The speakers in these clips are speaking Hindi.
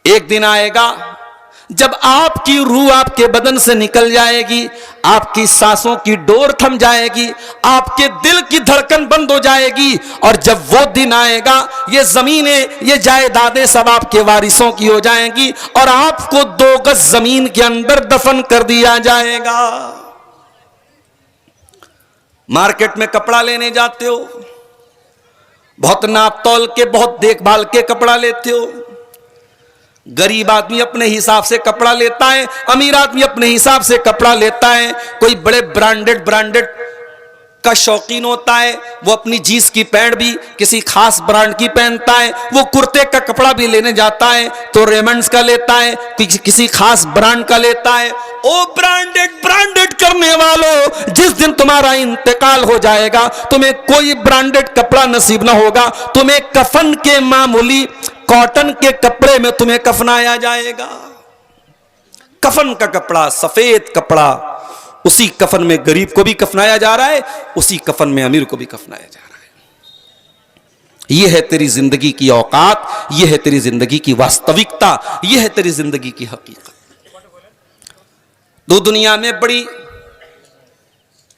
एक दिन आएगा जब आपकी रूह आपके बदन से निकल जाएगी, आपकी सांसों की डोर थम जाएगी, आपके दिल की धड़कन बंद हो जाएगी। और जब वो दिन आएगा, ये जमीनें, ये जायदादें सब आपके वारिसों की हो जाएंगी और आपको 2 गज जमीन के अंदर दफन कर दिया जाएगा। मार्केट में कपड़ा लेने जाते हो, बहुत नाप तौल के, बहुत देखभाल के कपड़ा लेते हो। गरीब आदमी अपने हिसाब से कपड़ा लेता है, अमीर आदमी अपने हिसाब से कपड़ा लेता है। कोई बड़े ब्रांडेड का शौकीन होता है, वो अपनी जींस की पैंट भी किसी खास ब्रांड की पहनता है। वो कुर्ते का कपड़ा भी लेने जाता है तो रेमंड्स का लेता है, किसी खास ब्रांड का लेता है। ओ ब्रांडेड करने वालों, जिस दिन तुम्हारा इंतकाल हो जाएगा, तुम्हें कोई ब्रांडेड कपड़ा नसीब ना होगा। तुम्हें कफन के मामूली कॉटन के कपड़े में तुम्हें कफनाया जाएगा। कफन का कपड़ा, सफेद कपड़ा, उसी कफन में गरीब को भी कफनाया जा रहा है, उसी कफन में अमीर को भी कफनाया जा रहा है। यह है तेरी जिंदगी की औकात, यह है तेरी जिंदगी की वास्तविकता, यह है तेरी जिंदगी की हकीकत। दो दुनिया में बड़ी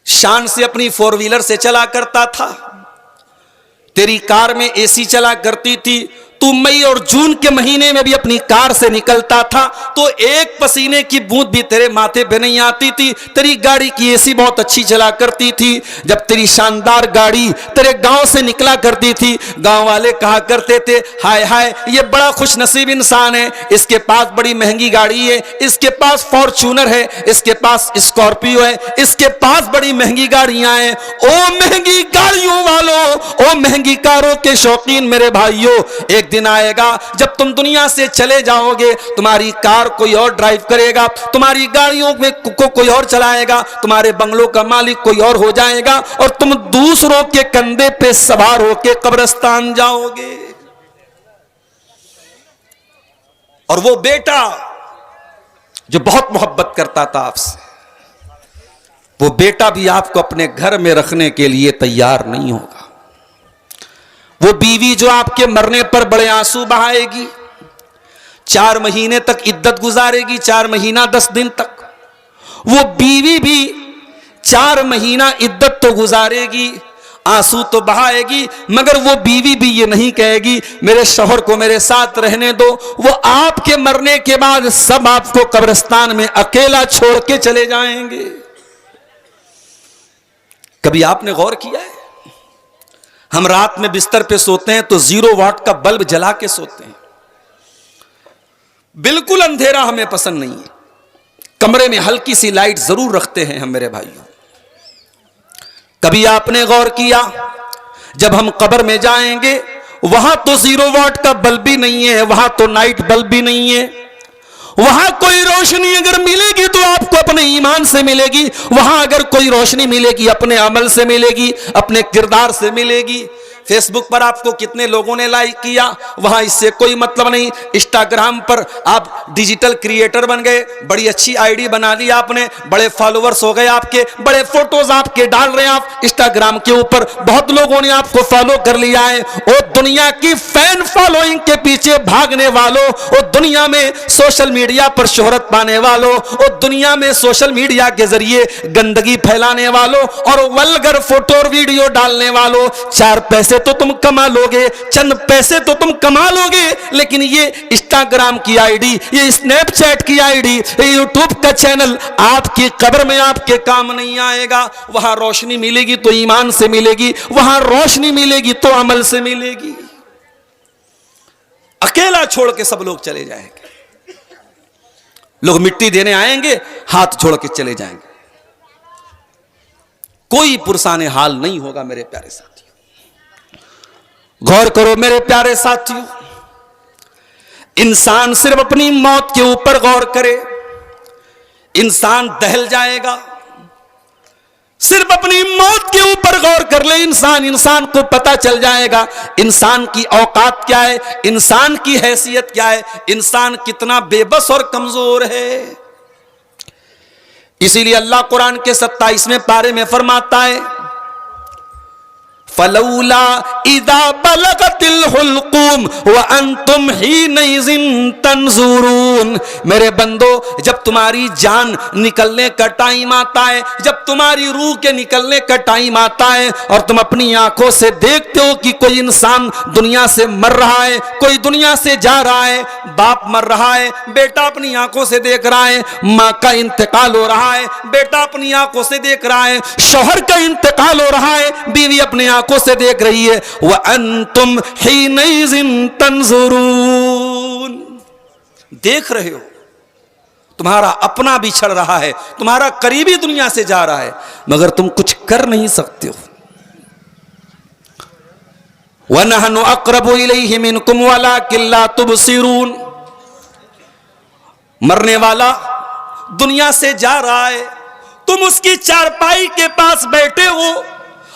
शान से अपनी 4 व्हीलर से चला करता था, तेरी कार में एसी चला करती थी। तू मई और जून के महीने में भी अपनी कार से निकलता था तो एक पसीने की बूंद भी तेरे माथे पे नहीं आती थी। तेरी गाड़ी की एसी बहुत अच्छी चला करती थी। जब तेरी शानदार गाड़ी तेरे गांव से निकला करती थी, गांव वाले कहा करते थे, हाय हाय ये बड़ा खुश नसीब इंसान है, इसके पास बड़ी महंगी गाड़ी है, इसके पास फॉर्च्यूनर है, इसके पास स्कॉर्पियो है, इसके पास बड़ी महंगी गाड़ियां हैं। ओ महंगी गाड़ियों वालों, ओ महंगी कारों के शौकीन मेरे भाइयों, एक दिन आएगा जब तुम दुनिया से चले जाओगे, तुम्हारी कार कोई और ड्राइव करेगा, तुम्हारी गाड़ियों में को कोई और चलाएगा, तुम्हारे बंगलों का मालिक कोई और हो जाएगा और तुम दूसरों के कंधे पे सवार होके कब्रिस्तान जाओगे। और वो बेटा जो बहुत मोहब्बत करता था आपसे, वो बेटा भी आपको अपने घर में रखने के लिए तैयार नहीं होगा। वो बीवी जो आपके मरने पर बड़े आंसू बहाएगी, 4 महीने तक इद्दत गुजारेगी, 4 महीना 10 दिन तक, वो बीवी भी 4 महीना इद्दत तो गुजारेगी, आंसू तो बहाएगी, मगर वो बीवी भी ये नहीं कहेगी मेरे शौहर को मेरे साथ रहने दो। वो आपके मरने के बाद सब आपको कब्रिस्तान में अकेला छोड़ के चले जाएंगे। कभी आपने गौर किया है, हम रात में बिस्तर पे सोते हैं तो 0 वाट का बल्ब जला के सोते हैं। बिल्कुल अंधेरा हमें पसंद नहीं है, कमरे में हल्की सी लाइट जरूर रखते हैं हम मेरे भाइयों। कभी आपने गौर किया, जब हम कब्र में जाएंगे वहां तो 0 वाट का बल्ब भी नहीं है, वहां तो नाइट बल्ब भी नहीं है, वहां कोई रोशनी अगर मिलेगी तो आपको अपने ईमान से मिलेगी, वहां अगर कोई रोशनी मिलेगी अपने अमल से मिलेगी, अपने किरदार से मिलेगी। फेसबुक पर आपको कितने लोगों ने लाइक किया, वहां इससे कोई मतलब नहीं। इंस्टाग्राम पर आप डिजिटल क्रिएटर बन गए, बड़ी अच्छी आईडी बना ली आपने, बड़े फॉलोअर्स हो गए आपके, बड़े फोटोज आपके डाल रहे हैं आप इंस्टाग्राम के ऊपर, बहुत लोगों ने आपको फॉलो कर लिया है। और दुनिया की फैन फॉलोइंग के पीछे भागने वालों, और दुनिया में सोशल मीडिया पर शोहरत पाने वालों, और दुनिया में सोशल मीडिया के जरिए गंदगी फैलाने वालों और वल्गर फोटो और वीडियो डालने वालों, 4 पैसे तो तुम कमा लोगे, चंद पैसे तो तुम कमा लोगे, लेकिन ये इंस्टाग्राम की आईडी, ये स्नैपचैट की आईडी, ये यूट्यूब का चैनल आपकी कब्र में आपके काम नहीं आएगा। वहां रोशनी मिलेगी तो ईमान से मिलेगी, वहां रोशनी मिलेगी तो अमल से मिलेगी। अकेला छोड़ के सब लोग चले जाएंगे, लोग मिट्टी देने आएंगे, हाथ छोड़ के चले जाएंगे, कोई पुरसाने हाल नहीं होगा मेरे प्यारे साथियों। गौर करो मेरे प्यारे साथियों, इंसान सिर्फ अपनी मौत के ऊपर गौर करे, इंसान दहल जाएगा। सिर्फ अपनी मौत के ऊपर गौर कर ले इंसान को पता चल जाएगा इंसान की औकात क्या है, इंसान की हैसियत क्या है, इंसान कितना बेबस और कमजोर है। इसीलिए अल्लाह कुरान के 27वें पारे में फरमाता है, फलौला इदा बलगतिल हुल्कुम व अंतुम हीनइज़िन तंजुरून। मेरे बंदो, जब तुम्हारी जान निकलने का टाइम आता है, जब तुम्हारी रूह के निकलने का टाइम आता है और तुम अपनी आंखों से देखते हो कि कोई इंसान दुनिया से मर रहा है, कोई दुनिया से जा रहा है, बाप मर रहा है, बेटा अपनी आंखों से देख रहा है, माँ का इंतकाल हो रहा है, बेटा अपनी आंखों से देख रहा है, शौहर का इंतकाल हो रहा है, बीवी अपनी आंखों से देख रही है, व अंतुम हीनइज़िन तंजुरून। देख रहे हो तुम्हारा अपना बिछड़ रहा है, तुम्हारा करीबी दुनिया से जा रहा है, मगर तुम कुछ कर नहीं सकते हो। व नहनु अक़रबु इलैहि मिनकुम वलाकिन ला तुबसिरून। मरने वाला दुनिया से जा रहा है, तुम उसकी चारपाई के पास बैठे हो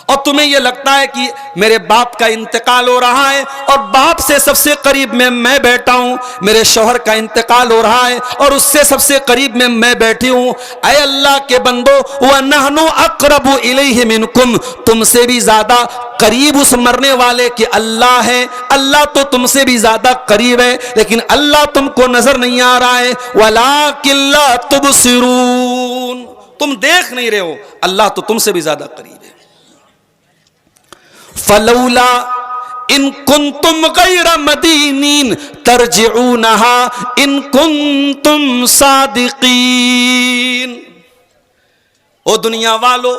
और तुम्हें यह लगता है कि मेरे बाप का इंतकाल हो रहा है और बाप से सबसे करीब में मैं बैठा हूं, मेरे शौहर का इंतकाल हो रहा है और उससे सबसे करीब में मैं बैठी हूं। ऐ अल्लाह के बंदो, व नहनु अक़रबु इलैहि मिनकुम, तुमसे भी ज्यादा करीब उस मरने वाले के अल्लाह है। अल्लाह तो तुमसे भी ज्यादा करीब है, लेकिन अल्लाह तुमको नजर नहीं आ रहा है। वलाकिन ला तुबसिरून, तुम देख नहीं रहे हो, अल्लाह तो तुमसे भी ज्यादा करीब है। फलौला इन कुंतुम गैर मदीनीन तरजिऊनहा इन कुंतुम सादिकीन। ओ दुनिया वालों,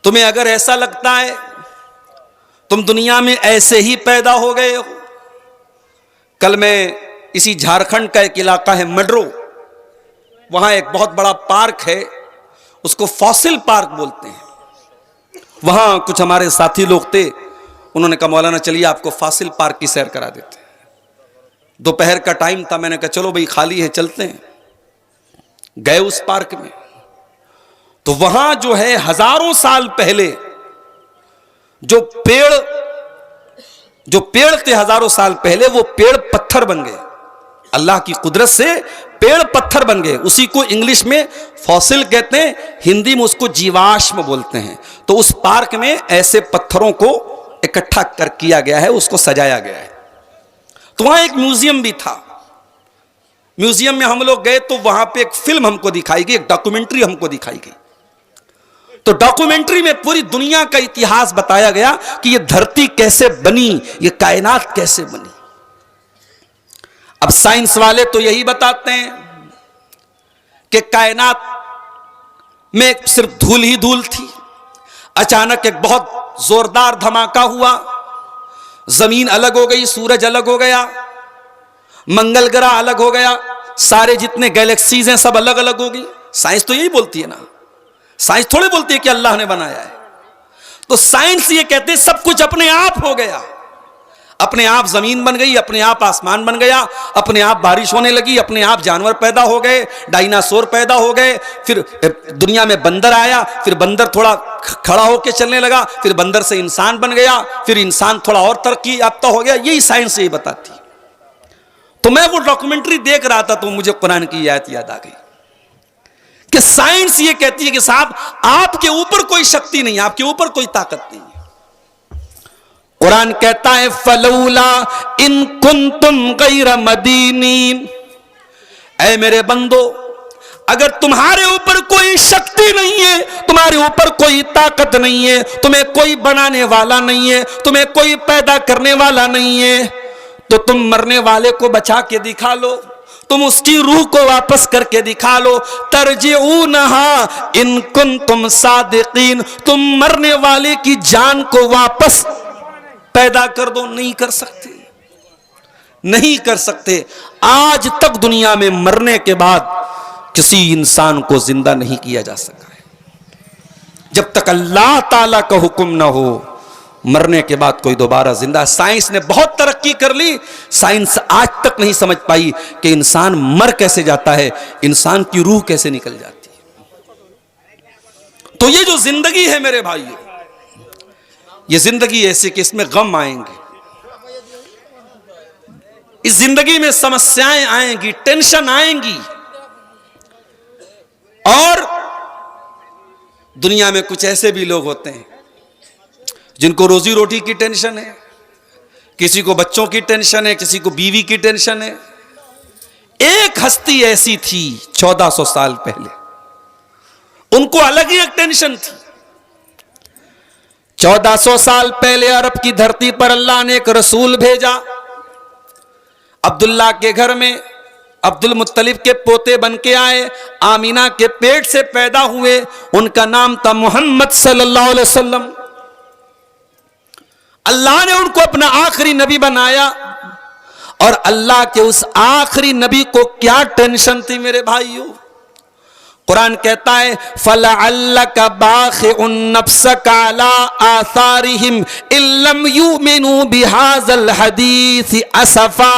तुम्हें अगर ऐसा लगता है तुम दुनिया में ऐसे ही पैदा हो गए हो। कल मैं इसी झारखंड का एक इलाका है मड्रो, वहां एक बहुत बड़ा पार्क है, उसको फॉसिल पार्क बोलते हैं। वहां कुछ हमारे साथी लोग थे, उन्होंने कहा मौलाना चलिए आपको फॉसिल पार्क की सैर करा देते हैं। दोपहर का टाइम था, मैंने कहा चलो भाई खाली है चलते हैं। गए उस पार्क में, तो वहां जो है हजारों साल पहले जो पेड़ थे, हजारों साल पहले वो पेड़ पत्थर बन गए। अल्लाह की कुदरत से पेड़ पत्थर बन गए। उसी को इंग्लिश में फॉसिल कहते हैं, हिंदी में उसको जीवाश्म बोलते हैं। तो उस पार्क में ऐसे पत्थरों को इकट्ठा कर किया गया है, उसको सजाया गया है। तो वहां एक म्यूजियम भी था। म्यूजियम में हम लोग गए तो वहां पे एक फिल्म हमको दिखाई गई, एक डॉक्यूमेंट्री हमको दिखाई गई। तो डॉक्यूमेंट्री में पूरी दुनिया का इतिहास बताया गया कि ये धरती कैसे बनी, ये कायनात कैसे बनी। अब साइंस वाले तो यही बताते हैं कि कायनात में सिर्फ धूल ही धूल थी, अचानक एक बहुत जोरदार धमाका हुआ, जमीन अलग हो गई, सूरज अलग हो गया, मंगल ग्रह अलग हो गया, सारे जितने गैलेक्सीज हैं सब अलग अलग हो गई। साइंस तो यही बोलती है ना, साइंस थोड़ी बोलती है कि अल्लाह ने बनाया है। तो साइंस ये कहते हैं सब कुछ अपने आप हो गया, अपने आप जमीन बन गई, अपने आप आसमान बन गया, अपने आप बारिश होने लगी, अपने आप जानवर पैदा हो गए, डायनासोर पैदा हो गए, फिर दुनिया में बंदर आया, फिर बंदर थोड़ा खड़ा होकर चलने लगा, फिर बंदर से इंसान बन गया, फिर इंसान थोड़ा और तरक्की याफ्ता हो गया। यही साइंस यही बताती। तो मैं वो डॉक्यूमेंट्री देख रहा था तो मुझे कुरान की आयत याद आ गई कि साइंस ये कहती है कि साहब आपके ऊपर कोई शक्ति नहीं है, आपके ऊपर कोई ताकत नहीं है। कुरान कहता है फलौला इन कुंतुम गैर मदीनीन, ऐ मेरे बंदो अगर तुम्हारे ऊपर कोई शक्ति नहीं है, तुम्हारे ऊपर कोई ताकत नहीं है, तुम्हें कोई बनाने वाला नहीं है, तुम्हें कोई पैदा करने वाला नहीं है, तो तुम मरने वाले को बचा के दिखा लो, तुम उसकी रूह को वापस करके दिखा लो। तरजिऊनहा इन कुंतुम सादिकीन, तुम मरने वाले की जान को वापस पैदा कर दो। नहीं कर सकते, नहीं कर सकते। आज तक दुनिया में मरने के बाद किसी इंसान को जिंदा नहीं किया जा सका है। जब तक अल्लाह ताला का हुक्म ना हो, मरने के बाद कोई दोबारा जिंदा। साइंस ने बहुत तरक्की कर ली, साइंस आज तक नहीं समझ पाई कि इंसान मर कैसे जाता है, इंसान की रूह कैसे निकल जाती है। तो ये जो जिंदगी है मेरे भाइयों, ये जिंदगी ऐसी कि इसमें गम आएंगे, इस जिंदगी में समस्याएं आएंगी, टेंशन आएंगी, और दुनिया में कुछ ऐसे भी लोग होते हैं जिनको रोजी रोटी की टेंशन है, किसी को बच्चों की टेंशन है, किसी को बीवी की टेंशन है। एक हस्ती ऐसी थी 1400 साल पहले, उनको अलग ही एक टेंशन थी। 1400 साल पहले अरब की धरती पर अल्लाह ने एक रसूल भेजा। अब्दुल्ला के घर में अब्दुल मुत्तलिब के पोते बन के आए, आमीना के पेट से पैदा हुए। उनका नाम था मोहम्मद सल्लल्लाहु अलैहि वसल्लम। अल्लाह ने उनको अपना आखिरी नबी बनाया। और अल्लाह के उस आखिरी नबी को क्या टेंशन थी मेरे भाइयों। कुरान कहता है फलअल्लका बाखिउन नफ्सका अला आसारिहिम इल्लम युमिनु बिहाज़ल हदीस असफा।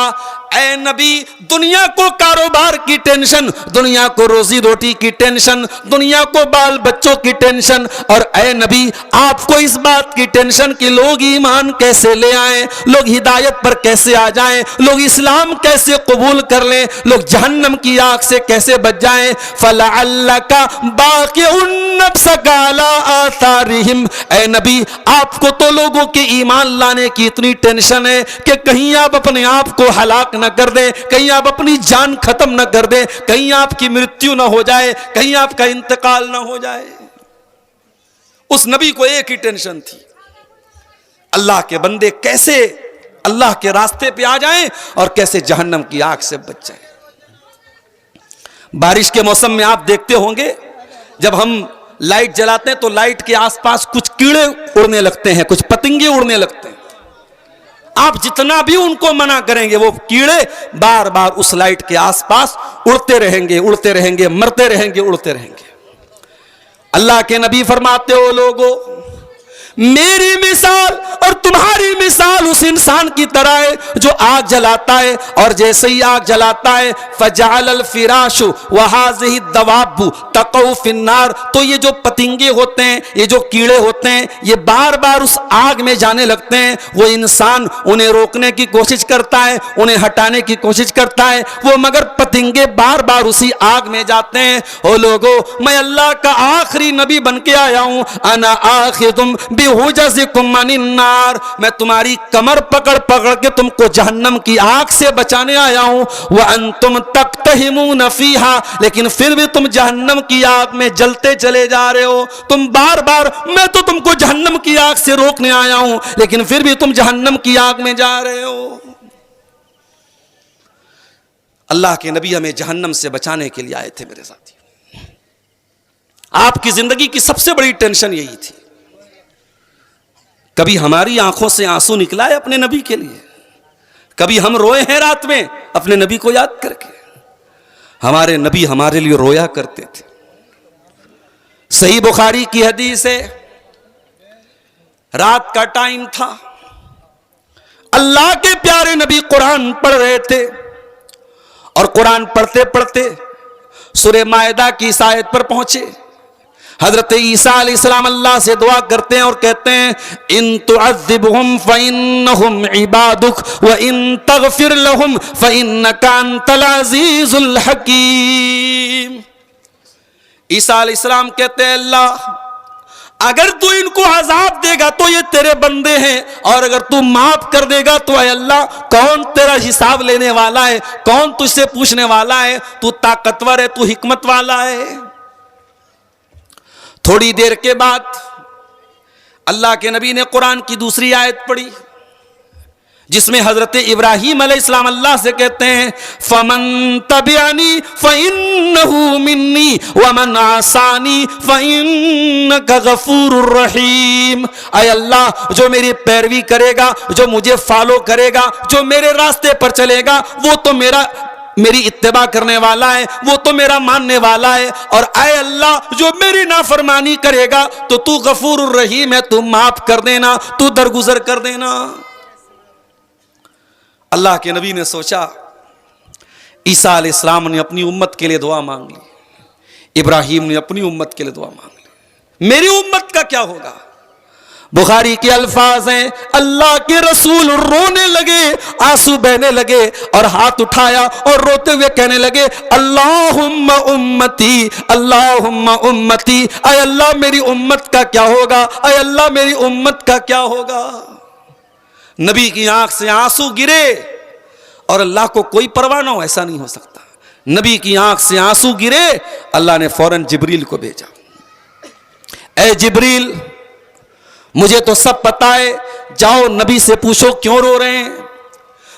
ऐ नबी, दुनिया को कारोबार की टेंशन, दुनिया को रोजी रोटी की टेंशन, दुनिया को बाल बच्चों की टेंशन, और ऐ नबी आपको इस बात की टेंशन कि लोग ईमान कैसे ले आए, लोग हिदायत पर कैसे आ जाएं, लोग इस्लाम कैसे कबूल कर लें, लोग जहन्नम की आग से कैसे बच जाएं। फलअल्लका बाक़िउन नफ्सका अला आसारिहिम। ऐ नबी आपको तो लोगों के ईमान लाने की इतनी टेंशन है कि कहीं आप अपने आप को हलाक न कर दे, कहीं आप अपनी जान खत्म न कर दे, कहीं आपकी मृत्यु न हो जाए, कहीं आपका इंतकाल न हो जाए। उस नबी को एक ही टेंशन थी, अल्लाह के बंदे कैसे अल्लाह के रास्ते पे आ जाएं और कैसे जहन्नम की आग से बच जाएं। बारिश के मौसम में आप देखते होंगे जब हम लाइट जलाते हैं तो लाइट के आसपास कुछ कीड़े उड़ने लगते हैं, कुछ पतंगे उड़ने लगते हैं। आप जितना भी उनको मना करेंगे वो कीड़े बार बार उस लाइट के आसपास उड़ते रहेंगे, उड़ते रहेंगे, मरते रहेंगे, उड़ते रहेंगे। अल्लाह के नबी फरमाते हो लोगों, मेरी मिसाल और तुम्हारी मिसाल उस इंसान की तरह है जो आग जलाता है, और जैसे ही आग जलाता है फजाअल फिराशु वहाज़िही दवाबु तक़उ फिन्नार। तो ये जो पतंगे होते हैं, ये जो कीड़े होते हैं, ये बार बार उस आग में जाने लगते हैं। वो इंसान उन्हें रोकने की कोशिश करता है, उन्हें हटाने की कोशिश करता है, वो मगर पतंगे बार बार उसी आग में जाते हैं। ओ लोगो, मैं अल्लाह का आखिरी नबी बन के आया हूं। अना आखिदुम नार, मैं तुम्हारी कमर पकड़ पकड़ के तुमको जहन्नम की आग से बचाने आया हूं। व अंतुम तक़तहिमून फीहा, लेकिन फिर भी तुम जहन्नम की आग में जलते चले जा रहे हो। तुम बार बार, मैं तो तुमको जहन्नम की आग से रोकने आया हूं, लेकिन फिर भी तुम जहन्नम की आग में जा रहे हो। अल्लाह के नबी हमें जहन्नम से बचाने के लिए आए थे मेरे साथी। आपकी जिंदगी की सबसे बड़ी टेंशन यही थी। कभी हमारी आंखों से आंसू निकला है अपने नबी के लिए? कभी हम रोए हैं रात में अपने नबी को याद करके? हमारे नबी हमारे लिए रोया करते थे। सही बुखारी की हदीस है, रात का टाइम था, अल्लाह के प्यारे नबी कुरान पढ़ रहे थे, और कुरान पढ़ते पढ़ते सूरह मायदा की इस आयत पर पहुंचे। हजरत ईसा अलैहिस्सलाम अल्लाह से दुआ करते हैं और कहते हैं इन तुअज़्ज़िबहुम फ़इन्नहुम इबादुक व इन तग़फ़िर लहुम फ़इन्नका अंतल अज़ीज़ुल हकीम। ईसा अलैहिस्सलाम कहते हैं अल्लाह, अगर तू इनको अजाब देगा तो ये तेरे बंदे हैं, और अगर तू माफ कर देगा तो ऐ अल्लाह कौन तेरा हिसाब लेने वाला है, कौन तुझसे पूछने वाला है? तू ताकतवर है, तू हिकमत वाला है। थोड़ी देर के बाद अल्लाह के नबी ने कुरान की दूसरी आयत पढ़ी, जिसमें हजरत इब्राहीम अलैहिस्सलाम अल्लाह से कहते हैं फमन तबिअनी फइन्नहु मिन्नी वमन आसानी फइन्नका गफूरुर रहीम। ऐ अल्लाह, जो मेरी पैरवी करेगा, जो मुझे फॉलो करेगा, जो मेरे रास्ते पर चलेगा, वो तो मेरी इत्तिबा करने वाला है, वो तो मेरा मानने वाला है। और ऐ अल्लाह, जो मेरी नाफरमानी करेगा तो तू गफूरुर रहीम है, तू माफ कर देना, तू दरगुजर कर देना। अल्लाह के नबी ने सोचा ईसा अलैहिस्सलाम ने अपनी उम्मत के लिए दुआ मांग ली, इब्राहीम ने अपनी उम्मत के लिए दुआ मांग ली, मेरी उम्मत का क्या होगा? बुखारी के अल्फाज हैं, अल्लाह के रसूल रोने लगे, आंसू बहने लगे और हाथ उठाया और रोते हुए कहने लगे, अल्लाहुम्मा उम्मती, अल्लाहुम्मा उम्मती, अय अल्लाह मेरी उम्मत का क्या होगा, अय अल्लाह मेरी उम्मत का क्या होगा। नबी की आंख से आंसू गिरे और अल्लाह को कोई परवाह ना हो, ऐसा नहीं हो सकता। नबी की आंख से आंसू गिरे, अल्लाह ने फौरन जिब्रील को भेजा, ए जिब्रील मुझे तो सब पता है, जाओ नबी से पूछो क्यों रो रहे हैं।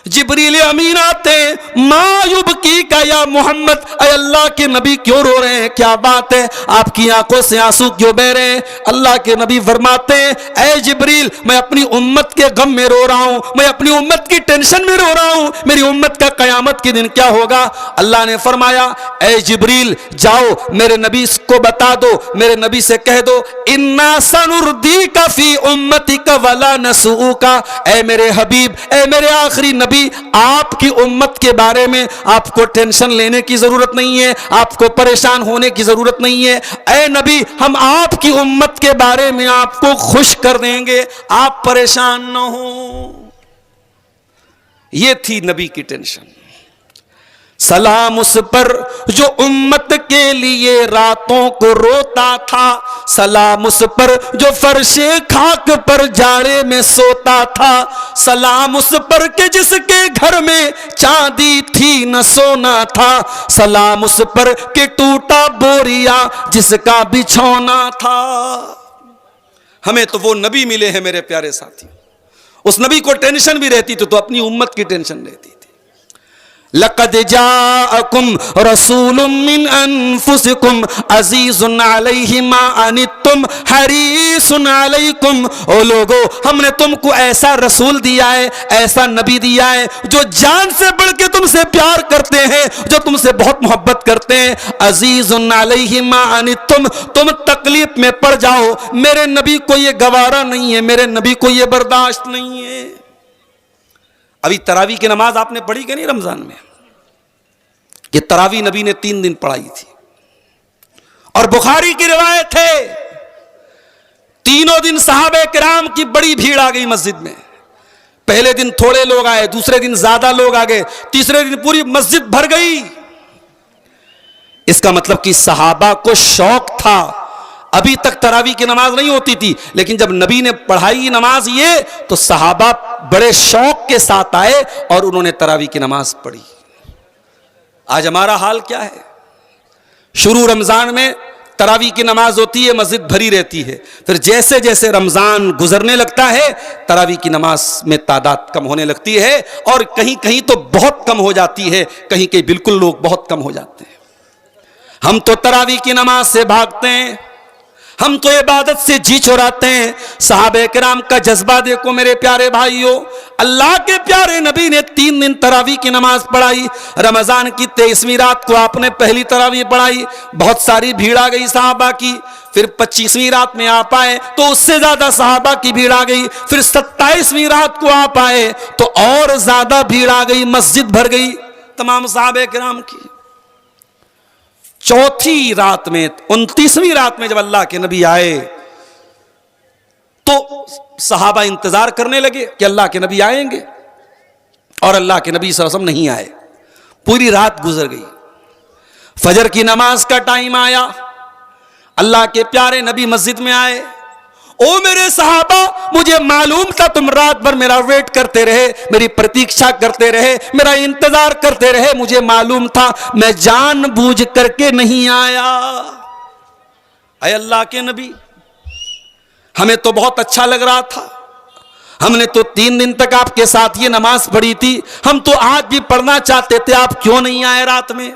जिब्रील अमीन आते, मायुब की का या मोहम्मद, अय अल्लाह के नबी क्यों रो रहे हैं, क्या बात है, आपकी आंखों से आंसू क्यों बह रहे हैं। अल्लाह के नबी फरमाते हैं, ऐ जिब्रील मैं अपनी उम्मत के गम में रो रहा हूं, मैं अपनी उम्मत की टेंशन में रो रहा हूं, मेरी उम्मत का कयामत के दिन क्या होगा। अल्लाह ने फरमाया, ऐ जिब्रील जाओ मेरे नबी को बता दो, मेरे नबी से कह दो, इन्ना सनुर्दीका फी उम्मतिका वला नसूका, ऐ मेरे हबीब, ऐ मेरे आखिरी नबी, आपकी उम्मत के बारे में आपको टेंशन लेने की जरूरत नहीं है, आपको परेशान होने की जरूरत नहीं है। ऐ नबी हम आपकी उम्मत के बारे में आपको खुश कर देंगे, आप परेशान ना हो। यह थी नबी की टेंशन। सलाम उस पर जो उम्मत के लिए रातों को रोता था, सलाम उस पर जो फर्शे खाक पर जाड़े में सोता था, सलाम उस पर के जिसके घर में चांदी थी न सोना था, सलाम उस पर के टूटा बोरिया जिसका बिछौना था। हमें तो वो नबी मिले हैं मेरे प्यारे साथी, उस नबी को टेंशन भी रहती थी तो अपनी उम्मत की टेंशन रहती थी। लक़द जाअकुम रसूलुम मिन अनफुसिकुम अज़ीज़ुन अलैहि मा अनित्तुम हरीसुन अलैकुम। ओ लोगो हमने तुमको ऐसा रसूल दिया है, ऐसा नबी दिया है जो जान से बढ़ के तुमसे प्यार करते हैं, जो तुमसे बहुत मोहब्बत करते हैं। अज़ीज़ुन अलैहि मा अनित्तुम, तुम तकलीफ में पड़ जाओ, मेरे नबी को ये गवारा नहीं है, मेरे नबी को ये बर्दाश्त नहीं है। अभी तरावी की नमाज आपने पढ़ी कि नहीं रमजान में? ये तरावी नबी ने 3 दिन पढ़ाई थी और बुखारी की रिवायत है, तीनों दिन सहाबे किराम की बड़ी भीड़ आ गई मस्जिद में। पहले दिन थोड़े लोग आए, दूसरे दिन ज्यादा लोग आ गए, तीसरे दिन पूरी मस्जिद भर गई। इसका मतलब कि सहाबा को शौक था। अभी तक तरावी की नमाज नहीं होती थी, लेकिन जब नबी ने पढ़ाई नमाज ये, तो सहाबा बड़े शौक के साथ आए और उन्होंने तरावी की नमाज पढ़ी। आज हमारा हाल क्या है? शुरू रमजान में तरावी की नमाज होती है, मस्जिद भरी रहती है, फिर जैसे जैसे रमजान गुजरने लगता है तरावी की नमाज में तादाद कम होने लगती है और कहीं कहीं तो बहुत कम हो जाती है, कहीं कहीं बिल्कुल लोग बहुत कम हो जाते हैं। हम तो तरावी की नमाज से भागते हैं, हम तो इबादत से जी चुराते हैं। सहाबे किराम का जज्बा देखो मेरे प्यारे भाइयों, अल्लाह के प्यारे नबी ने 3 दिन तरावी की नमाज पढ़ाई। रमजान की 23वीं रात को आपने पहली तरावी पढ़ाई, बहुत सारी भीड़ आ गई सहाबा की। फिर 25वीं रात में आप आए तो उससे ज्यादा सहाबा की भीड़ आ गई। फिर 27वीं रात को आप आए तो और ज्यादा भीड़ आ गई, मस्जिद भर गई तमाम सहाबे किराम की। चौथी रात में, 29वीं रात में जब अल्लाह के नबी आए तो सहाबा इंतजार करने लगे कि अल्लाह के नबी आएंगे, और अल्लाह के नबी सल्लल्लाहु अलैहि वसल्लम नहीं आए। पूरी रात गुजर गई, फजर की नमाज का टाइम आया, अल्लाह के प्यारे नबी मस्जिद में आए। ओ मेरे सहाबा, मुझे मालूम था तुम रात भर मेरा वेट करते रहे, मेरी प्रतीक्षा करते रहे, मेरा इंतजार करते रहे, मुझे मालूम था, मैं जानबूझ करके नहीं आया। अय अल्लाह के नबी, हमें तो बहुत अच्छा लग रहा था, हमने तो 3 दिन तक आपके साथ ये नमाज पढ़ी थी, हम तो आज भी पढ़ना चाहते थे, आप क्यों नहीं आए रात में?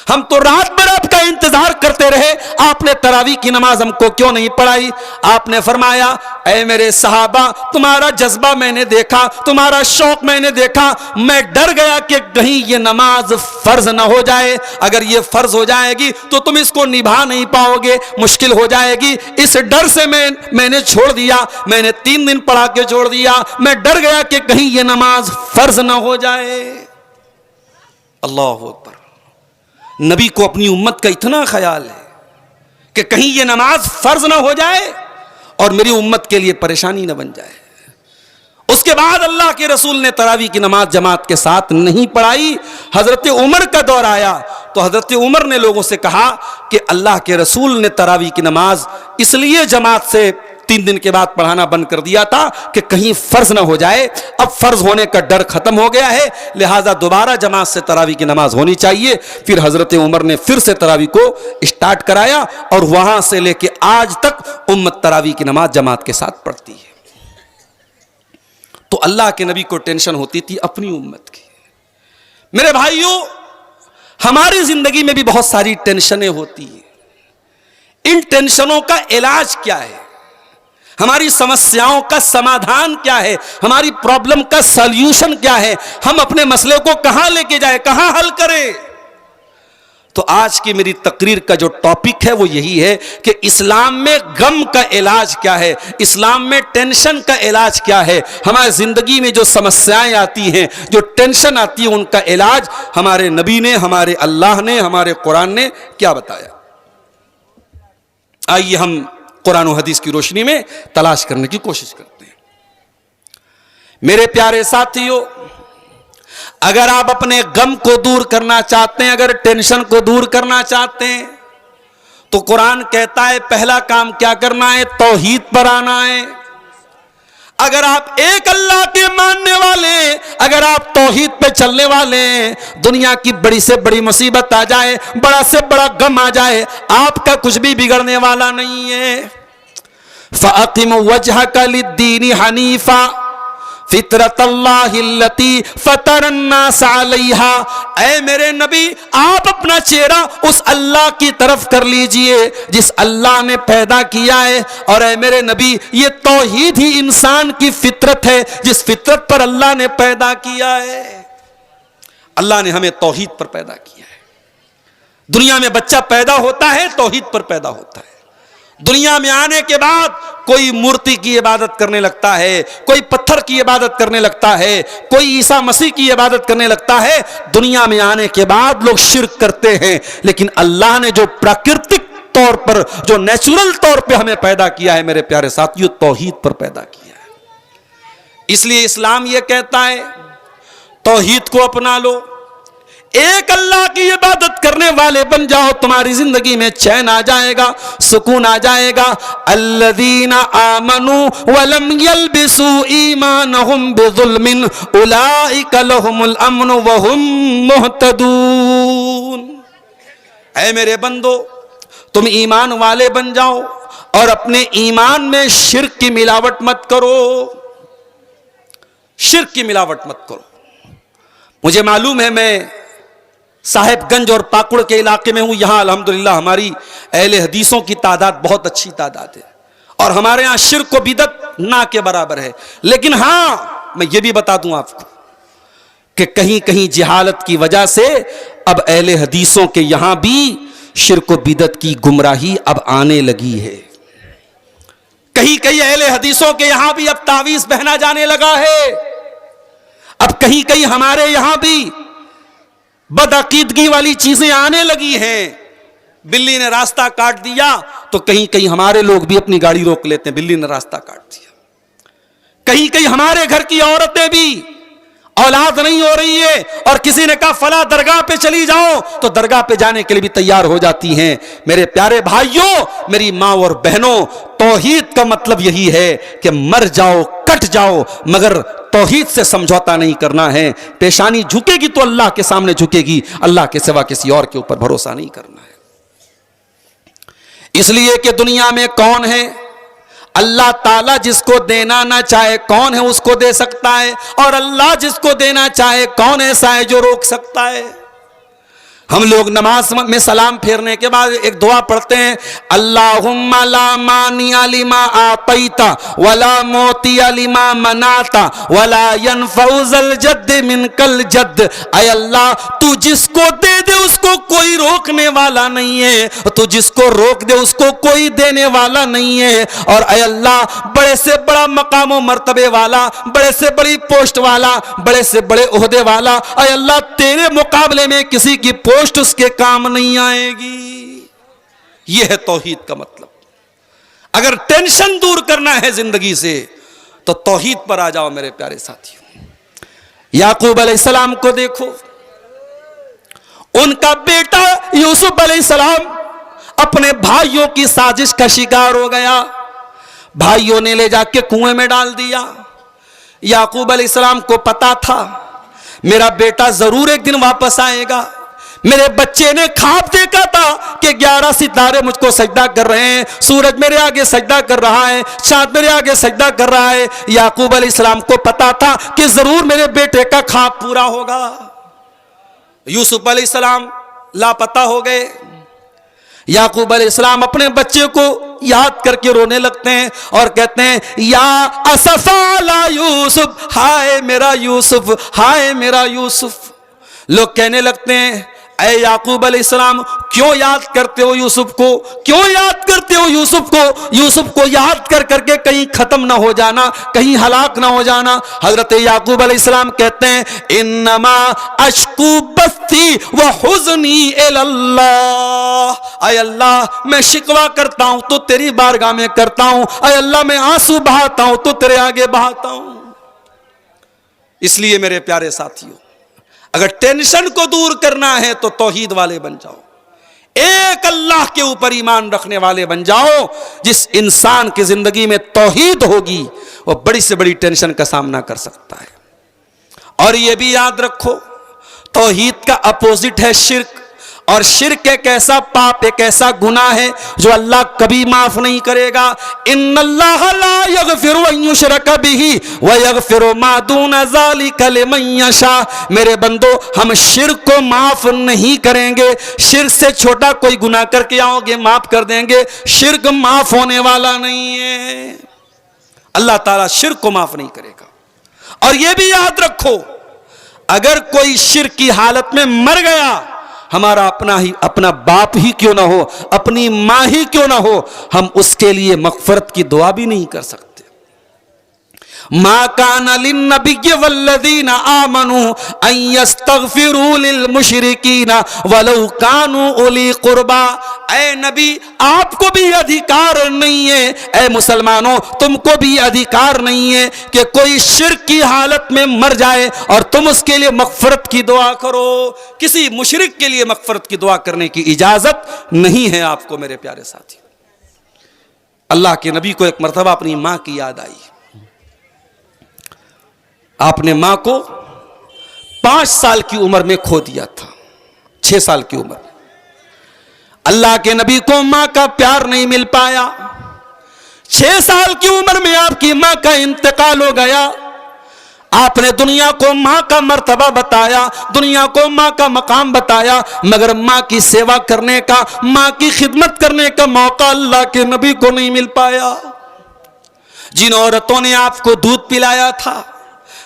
हम तो रात भर आपका इंतजार करते रहे, आपने तरावी की नमाज हमको क्यों नहीं पढ़ाई? आपने फरमाया, ऐ मेरे सहाबा, तुम्हारा जज्बा मैंने देखा, तुम्हारा शौक मैंने देखा, मैं डर गया कि कहीं ये नमाज फर्ज ना हो जाए। अगर ये फर्ज हो जाएगी तो तुम इसको निभा नहीं पाओगे, मुश्किल हो जाएगी। इस डर से मैंने छोड़ दिया, मैंने 3 दिन पढ़ा के छोड़ दिया। मैं डर गया कि कहीं ये नमाज फर्ज ना हो जाए। अल्लाह अकबर। नबी को अपनी उम्मत का इतना ख्याल है कि कहीं ये नमाज फर्ज ना हो जाए, और मेरी उम्मत के लिए परेशानी न बन जाए। उसके बाद अल्लाह के रसूल ने तरावी की नमाज जमात के साथ नहीं पढ़ाई। हजरत उमर का दौर आया तो हजरत उमर ने लोगों से कहा कि अल्लाह के रसूल ने तरावी की नमाज इसलिए जमात से 3 दिन के बाद पढ़ाना बंद कर दिया था कि कहीं फर्ज ना हो जाए। अब फर्ज होने का डर खत्म हो गया है, लिहाजा दोबारा जमात से तरावी की नमाज होनी चाहिए। फिर हजरत उमर ने फिर से तरावी को स्टार्ट कराया और वहां से लेके आज तक उम्मत तरावी की नमाज जमात के साथ पढ़ती है। तो अल्लाह के नबी को टेंशन होती थी अपनी उम्मत की। मेरे भाइयों, हमारी जिंदगी में भी बहुत सारी टेंशनें होती हैं। इन टेंशनों का इलाज क्या है? हमारी समस्याओं का समाधान क्या है? हमारी प्रॉब्लम का सॉल्यूशन क्या है? हम अपने मसले को कहां लेके जाए, कहां हल करें? तो आज की मेरी तकरीर का जो टॉपिक है वो यही है कि इस्लाम में गम का इलाज क्या है, इस्लाम में टेंशन का इलाज क्या है। हमारी जिंदगी में जो समस्याएं आती हैं, जो टेंशन आती है, उनका इलाज हमारे नबी ने, हमारे अल्लाह ने, हमारे कुरान ने क्या बताया। आइए हम कुरान और हदीस की रोशनी में तलाश करने की कोशिश करते हैं। मेरे प्यारे साथियों, अगर आप अपने गम को दूर करना चाहते हैं, अगर टेंशन को दूर करना चाहते हैं, तो कुरान कहता है पहला काम क्या करना है? तौहीद पर आना है। अगर आप एक अल्लाह के मानने वाले, अगर आप तौहीद पे चलने वाले, दुनिया की बड़ी से बड़ी मुसीबत आ जाए, बड़ा से बड़ा गम आ जाए, आपका कुछ भी बिगड़ने वाला नहीं है। फ़अक़िम वजहक लिद्दीन हनीफ़ा फितरतल्लाहिल्लती फ़तरन्नास अलैहा। ऐ मेरे नबी, आप अपना चेहरा उस अल्लाह की तरफ कर लीजिए जिस अल्लाह ने पैदा किया है। और ऐ मेरे नबी, ये तौहीद ही इंसान की फितरत है, जिस फितरत पर अल्लाह ने पैदा किया है। अल्लाह ने हमें तौहीद पर पैदा किया है। दुनिया में बच्चा पैदा होता है तौहीद पर पैदा होता है। दुनिया में आने के बाद कोई मूर्ति की इबादत करने लगता है, कोई पत्थर की इबादत करने लगता है, कोई ईसा मसीह की इबादत करने लगता है। दुनिया में आने के बाद लोग शिर्क करते हैं, लेकिन अल्लाह ने जो प्राकृतिक तौर पर, जो नेचुरल तौर पे हमें पैदा किया है, मेरे प्यारे साथियों, तौहीद पर पैदा किया है। इसलिए इस्लाम यह कहता है तौहीद को अपना लो, एक अल्लाह की इबादत करने वाले बन जाओ, तुम्हारी जिंदगी में चैन आ जाएगा, सुकून आ जाएगा। अल्लज़ीना आमनू वलम यल्बिसू ईमानहुम बिज़ुल्मिन उलाइका लहुमुल अम्नु वहुम मुहतदून। ऐ मेरे बंदो, तुम ईमान वाले बन जाओ और अपने ईमान में शिर्क की मिलावट मत करो, शिर्क की मिलावट मत करो। मुझे मालूम है, मैं साहेबगंज और पाकुड़ के इलाके में हूं। यहां अल्हम्दुलिल्लाह हमारी अहले हदीसों की तादाद बहुत अच्छी तादाद है और हमारे यहां शिर्क को बिदअत ना के बराबर है। लेकिन हां, मैं ये भी बता दूं आपको कि कहीं कहीं जिहालत की वजह से अब अहले हदीसों के यहां भी शिर्क व बिदअत की गुमराही अब आने लगी है। कहीं कहीं अहले हदीसों के यहां भी अब तावीज पहना जाने लगा है। अब कहीं कहीं हमारे यहां भी बदअकीदगी वाली चीजें आने लगी हैं। बिल्ली ने रास्ता काट दिया तो कहीं कहीं हमारे लोग भी अपनी गाड़ी रोक लेते हैं, बिल्ली ने रास्ता काट दिया। कहीं कहीं हमारे घर की औरतें भी, औलाद नहीं हो रही है और किसी ने कहा फला दरगाह पे चली जाओ, तो दरगाह पे जाने के लिए भी तैयार हो जाती हैं। मेरे प्यारे भाइयों, मेरी माँ और बहनों, तौहीद का मतलब यही है कि मर जाओ, कट जाओ, मगर तौहीद से समझौता नहीं करना है। पेशानी झुकेगी तो अल्लाह के सामने झुकेगी, अल्लाह के सिवा किसी और के ऊपर भरोसा नहीं करना है। इसलिए कि दुनिया में कौन है, अल्लाह ताला जिसको देना ना चाहे कौन है उसको दे सकता है, और अल्लाह जिसको देना चाहे कौन ऐसा है जो रोक सकता है। हम लोग नमाज में सलाम फेरने के बाद एक दुआ पढ़ते हैं, अल्लाहुम्मा ला मानिया लिमा आतैता वला मोतिया लिमा मनाता वला यनफउज़ल जद्द मिनकल जद्द। ऐ अल्लाह, तू जिसको दे दे उसको कोई रोकने वाला नहीं है, तू जिसको रोक दे उसको कोई देने वाला नहीं है। और ऐ अल्लाह, बड़े से बड़ा मकाम व मर्तबे वाला, बड़े से बड़ी पोस्ट वाला, बड़े से बड़े ओहदे वाला, ऐ अल्लाह, तेरे मुकाबले में किसी की पोस्ट उसके काम नहीं आएगी। यह है तौहीद का मतलब। अगर टेंशन दूर करना है जिंदगी से तो तौहीद पर आ जाओ मेरे प्यारे साथियों। याकूब अलैहिस्सलाम को देखो, उनका बेटा यूसुफ अलैहिस्सलाम अपने भाइयों की साजिश का शिकार हो गया। भाइयों ने ले जाके कुएं में डाल दिया। याकूब अलैहिस्सलाम को पता था मेरा बेटा जरूर एक दिन वापस आएगा। मेरे बच्चे ने ख्वाब देखा था कि 11 सितारे मुझको सजदा कर रहे हैं, सूरज मेरे आगे सजदा कर रहा है, चांद मेरे आगे सजदा कर रहा है। याकूब अलैहिस्सलाम को पता था कि जरूर मेरे बेटे का ख्वाब पूरा होगा। यूसुफ अलैहिस्सलाम लापता हो गए। याकूब अलैहिस्सलाम अपने बच्चे को याद करके रोने लगते हैं और कहते हैं, या असफा ला यूसुफ, हाय मेरा यूसुफ, हाय मेरा यूसुफ। लोग कहने लगते हैं, ऐ याकूब अलैहिस्सलाम क्यों याद करते हो यूसुफ को, क्यों याद करते हो यूसुफ को? यूसुफ को याद कर करके कहीं खत्म ना हो जाना, कहीं हलाक ना हो जाना। हजरत याकूब अलैहिस्सलाम कहते हैं, इन्नमा अश्कू बस्ती व हुज़नी इलल्लाह। ऐ अल्लाह मैं शिकवा करता हूं तो तेरी बारगाह में करता हूं, ऐ अल्लाह मैं आंसू बहाता हूं तो तेरे आगे बहाता हूं। इसलिए मेरे प्यारे साथियों, अगर टेंशन को दूर करना है तो तौहीद वाले बन जाओ, एक अल्लाह के ऊपर ईमान रखने वाले बन जाओ। जिस इंसान की जिंदगी में तौहीद होगी वो बड़ी से बड़ी टेंशन का सामना कर सकता है। और ये भी याद रखो, तौहीद का अपोजिट है शिर्क। और शिर्क एक ऐसा पाप, एक ऐसा गुनाह है जो अल्लाह कभी माफ नहीं करेगा। इन्नल्लाह ला यगफिरु अन युशरक बिही व यगफिरु मा दून ज़ालिका लिमन यशा। मेरे बंदो, हम शिर्क को माफ नहीं करेंगे। शिर्क से छोटा कोई गुनाह करके आओगे माफ कर देंगे, शिर्क माफ होने वाला नहीं है। अल्लाह ताला शिर्क को माफ नहीं करेगा। और यह भी याद रखो, अगर कोई शिर्क की हालत में मर गया, हमारा अपना बाप ही क्यों ना हो, अपनी मां ही क्यों ना हो, हम उसके लिए मगफरत की दुआ भी नहीं कर सकते। मा काना लिन्नबिय्य वल्लज़ीना आमनू अन यस्तगफिरू लिल मुशरिकीना वलौ कानू उली कुर्बा। ऐ नबी, आपको भी अधिकार नहीं है, ऐ मुसलमानों तुमको भी अधिकार नहीं है कि कोई शिर्क की हालत में मर जाए और तुम उसके लिए मगफरत की दुआ करो। किसी मुशरिक के लिए मगफरत की दुआ करने की इजाजत नहीं है आपको मेरे प्यारे साथी। अल्लाह के नबी को एक मरतबा अपनी मां की याद आई। आपने मां को 5 साल की उम्र में खो दिया था, 6 साल की उम्र। अल्लाह के नबी को मां का प्यार नहीं मिल पाया। 6 साल की उम्र में आपकी मां का इंतकाल हो गया। आपने दुनिया को मां का मर्तबा बताया, दुनिया को मां का मकाम बताया, मगर मां की सेवा करने का, मां की खिदमत करने का मौका अल्लाह के नबी को नहीं मिल पाया। जिन औरतों ने आपको दूध पिलाया था,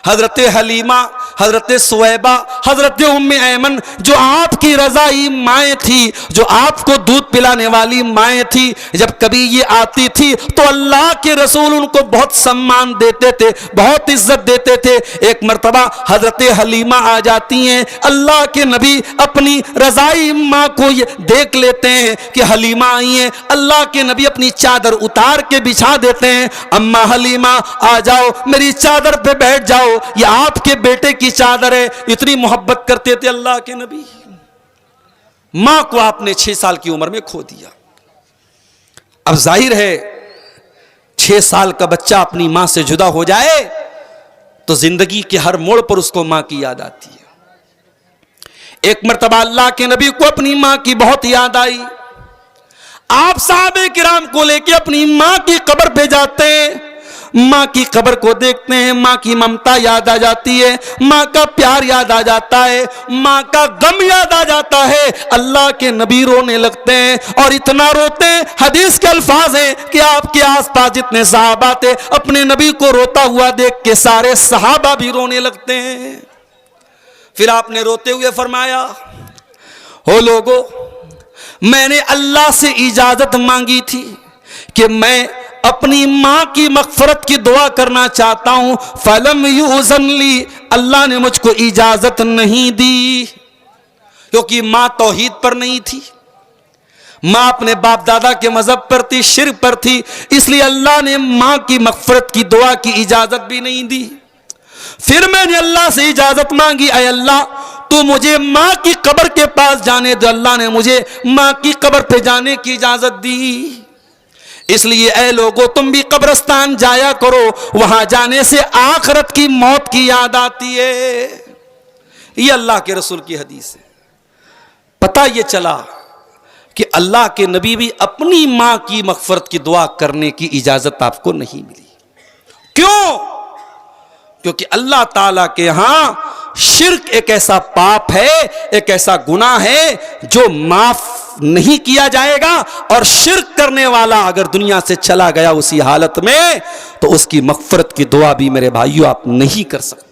हजरत हलीमा, हजरत सुवैबा, हजरत उम्मे ऐमन, जो आपकी रजाई माएँ थी, जो आपको दूध पिलाने वाली माएँ थी, जब कभी ये आती थी तो अल्लाह के रसूल उनको बहुत सम्मान देते थे, बहुत इज्जत देते थे। एक मर्तबा हजरत हलीमा आ जाती हैं, अल्लाह के नबी अपनी रजाई माँ को ये देख लेते हैं कि हलीमा आई हैं। अल्लाह के नबी अपनी चादर उतार के बिछा देते हैं, अम्मा हलीमा आ जाओ, मेरी चादर पे बैठ जाओ, ये आपके बेटे की चादर है। इतनी मोहब्बत करते थे अल्लाह के नबी। मां को आपने 6 साल की उम्र में खो दिया। अब जाहिर है 6 साल का बच्चा अपनी मां से जुदा हो जाए तो जिंदगी के हर मोड़ पर उसको मां की याद आती है। एक मर्तबा अल्लाह के नबी को अपनी मां की बहुत याद आई। आप साहबे किराम को लेके अपनी मां की कब्र पे जाते हैं, मां की कब्र को देखते हैं, मां की ममता याद आ जाती है, मां का प्यार याद आ जाता है, मां का गम याद आ जाता है। अल्लाह के नबी रोने लगते हैं और इतना रोते हैं, हदीस के अल्फाज हैं कि आपके आसपास जितने सहाबा थे अपने नबी को रोता हुआ देख के सारे सहाबा भी रोने लगते हैं। फिर आपने रोते हुए फरमाया, हो लोगो, मैंने अल्लाह से इजाजत मांगी थी कि मैं अपनी मां की मगफरत की दुआ करना चाहता हूं, फलम युज़न ली, अल्लाह ने मुझको इजाजत नहीं दी, क्योंकि मां तौहीद पर नहीं थी, माँ अपने बाप दादा के मजहब पर थी, शिर्क पर थी, इसलिए अल्लाह ने माँ की मगफरत की दुआ की इजाजत भी नहीं दी। फिर मैंने अल्लाह से इजाजत मांगी, ऐ अल्लाह तू मुझे माँ की कब्र के पास जाने दो। अल्लाह ने मुझे माँ की कब्र पे जाने की इजाजत दी। इसलिए ऐ लोगों, तुम भी कब्रिस्तान जाया करो, वहां जाने से आखिरत की मौत की याद आती है। ये अल्लाह के रसूल की हदीस है। पता ये चला कि अल्लाह के नबी भी अपनी मां की मगफरत की दुआ करने की इजाजत आपको नहीं मिली। क्यों? क्योंकि अल्लाह ताला के यहां शिर्क एक ऐसा पाप है, एक ऐसा गुनाह है जो माफ नहीं किया जाएगा, और शिर्क करने वाला अगर दुनिया से चला गया उसी हालत में, तो उसकी मगफरत की दुआ भी मेरे भाइयों आप नहीं कर सकते।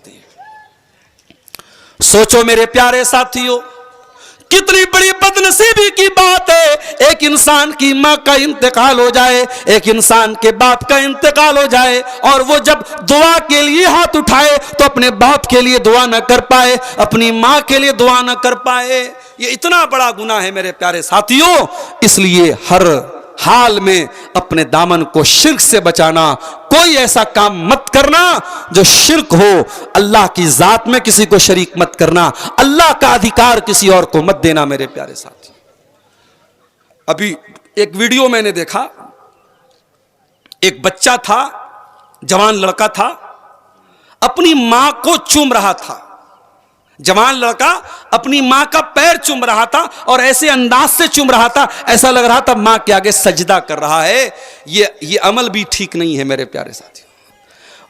सोचो मेरे प्यारे साथियों, कितनी बड़ी बदनसीबी की बात है, एक इंसान की मां का इंतकाल हो जाए, एक इंसान के बाप का इंतकाल हो जाए, और वो जब दुआ के लिए हाथ उठाए तो अपने बाप के लिए दुआ न कर पाए, अपनी मां के लिए दुआ न कर पाए। ये इतना बड़ा गुनाह है मेरे प्यारे साथियों। इसलिए हर हाल में अपने दामन को शिर्क से बचाना, कोई ऐसा काम मत करना जो शिर्क हो, अल्लाह की जात में किसी को शरीक मत करना, अल्लाह का अधिकार किसी और को मत देना मेरे प्यारे साथी। अभी एक वीडियो मैंने देखा, एक बच्चा था, जवान लड़का था, अपनी मां को चूम रहा था। जवान लड़का अपनी मां का पैर चूम रहा था, और ऐसे अंदाज से चूम रहा था, ऐसा लग रहा था मां के आगे सजदा कर रहा है। ये अमल भी ठीक नहीं है मेरे प्यारे साथियों।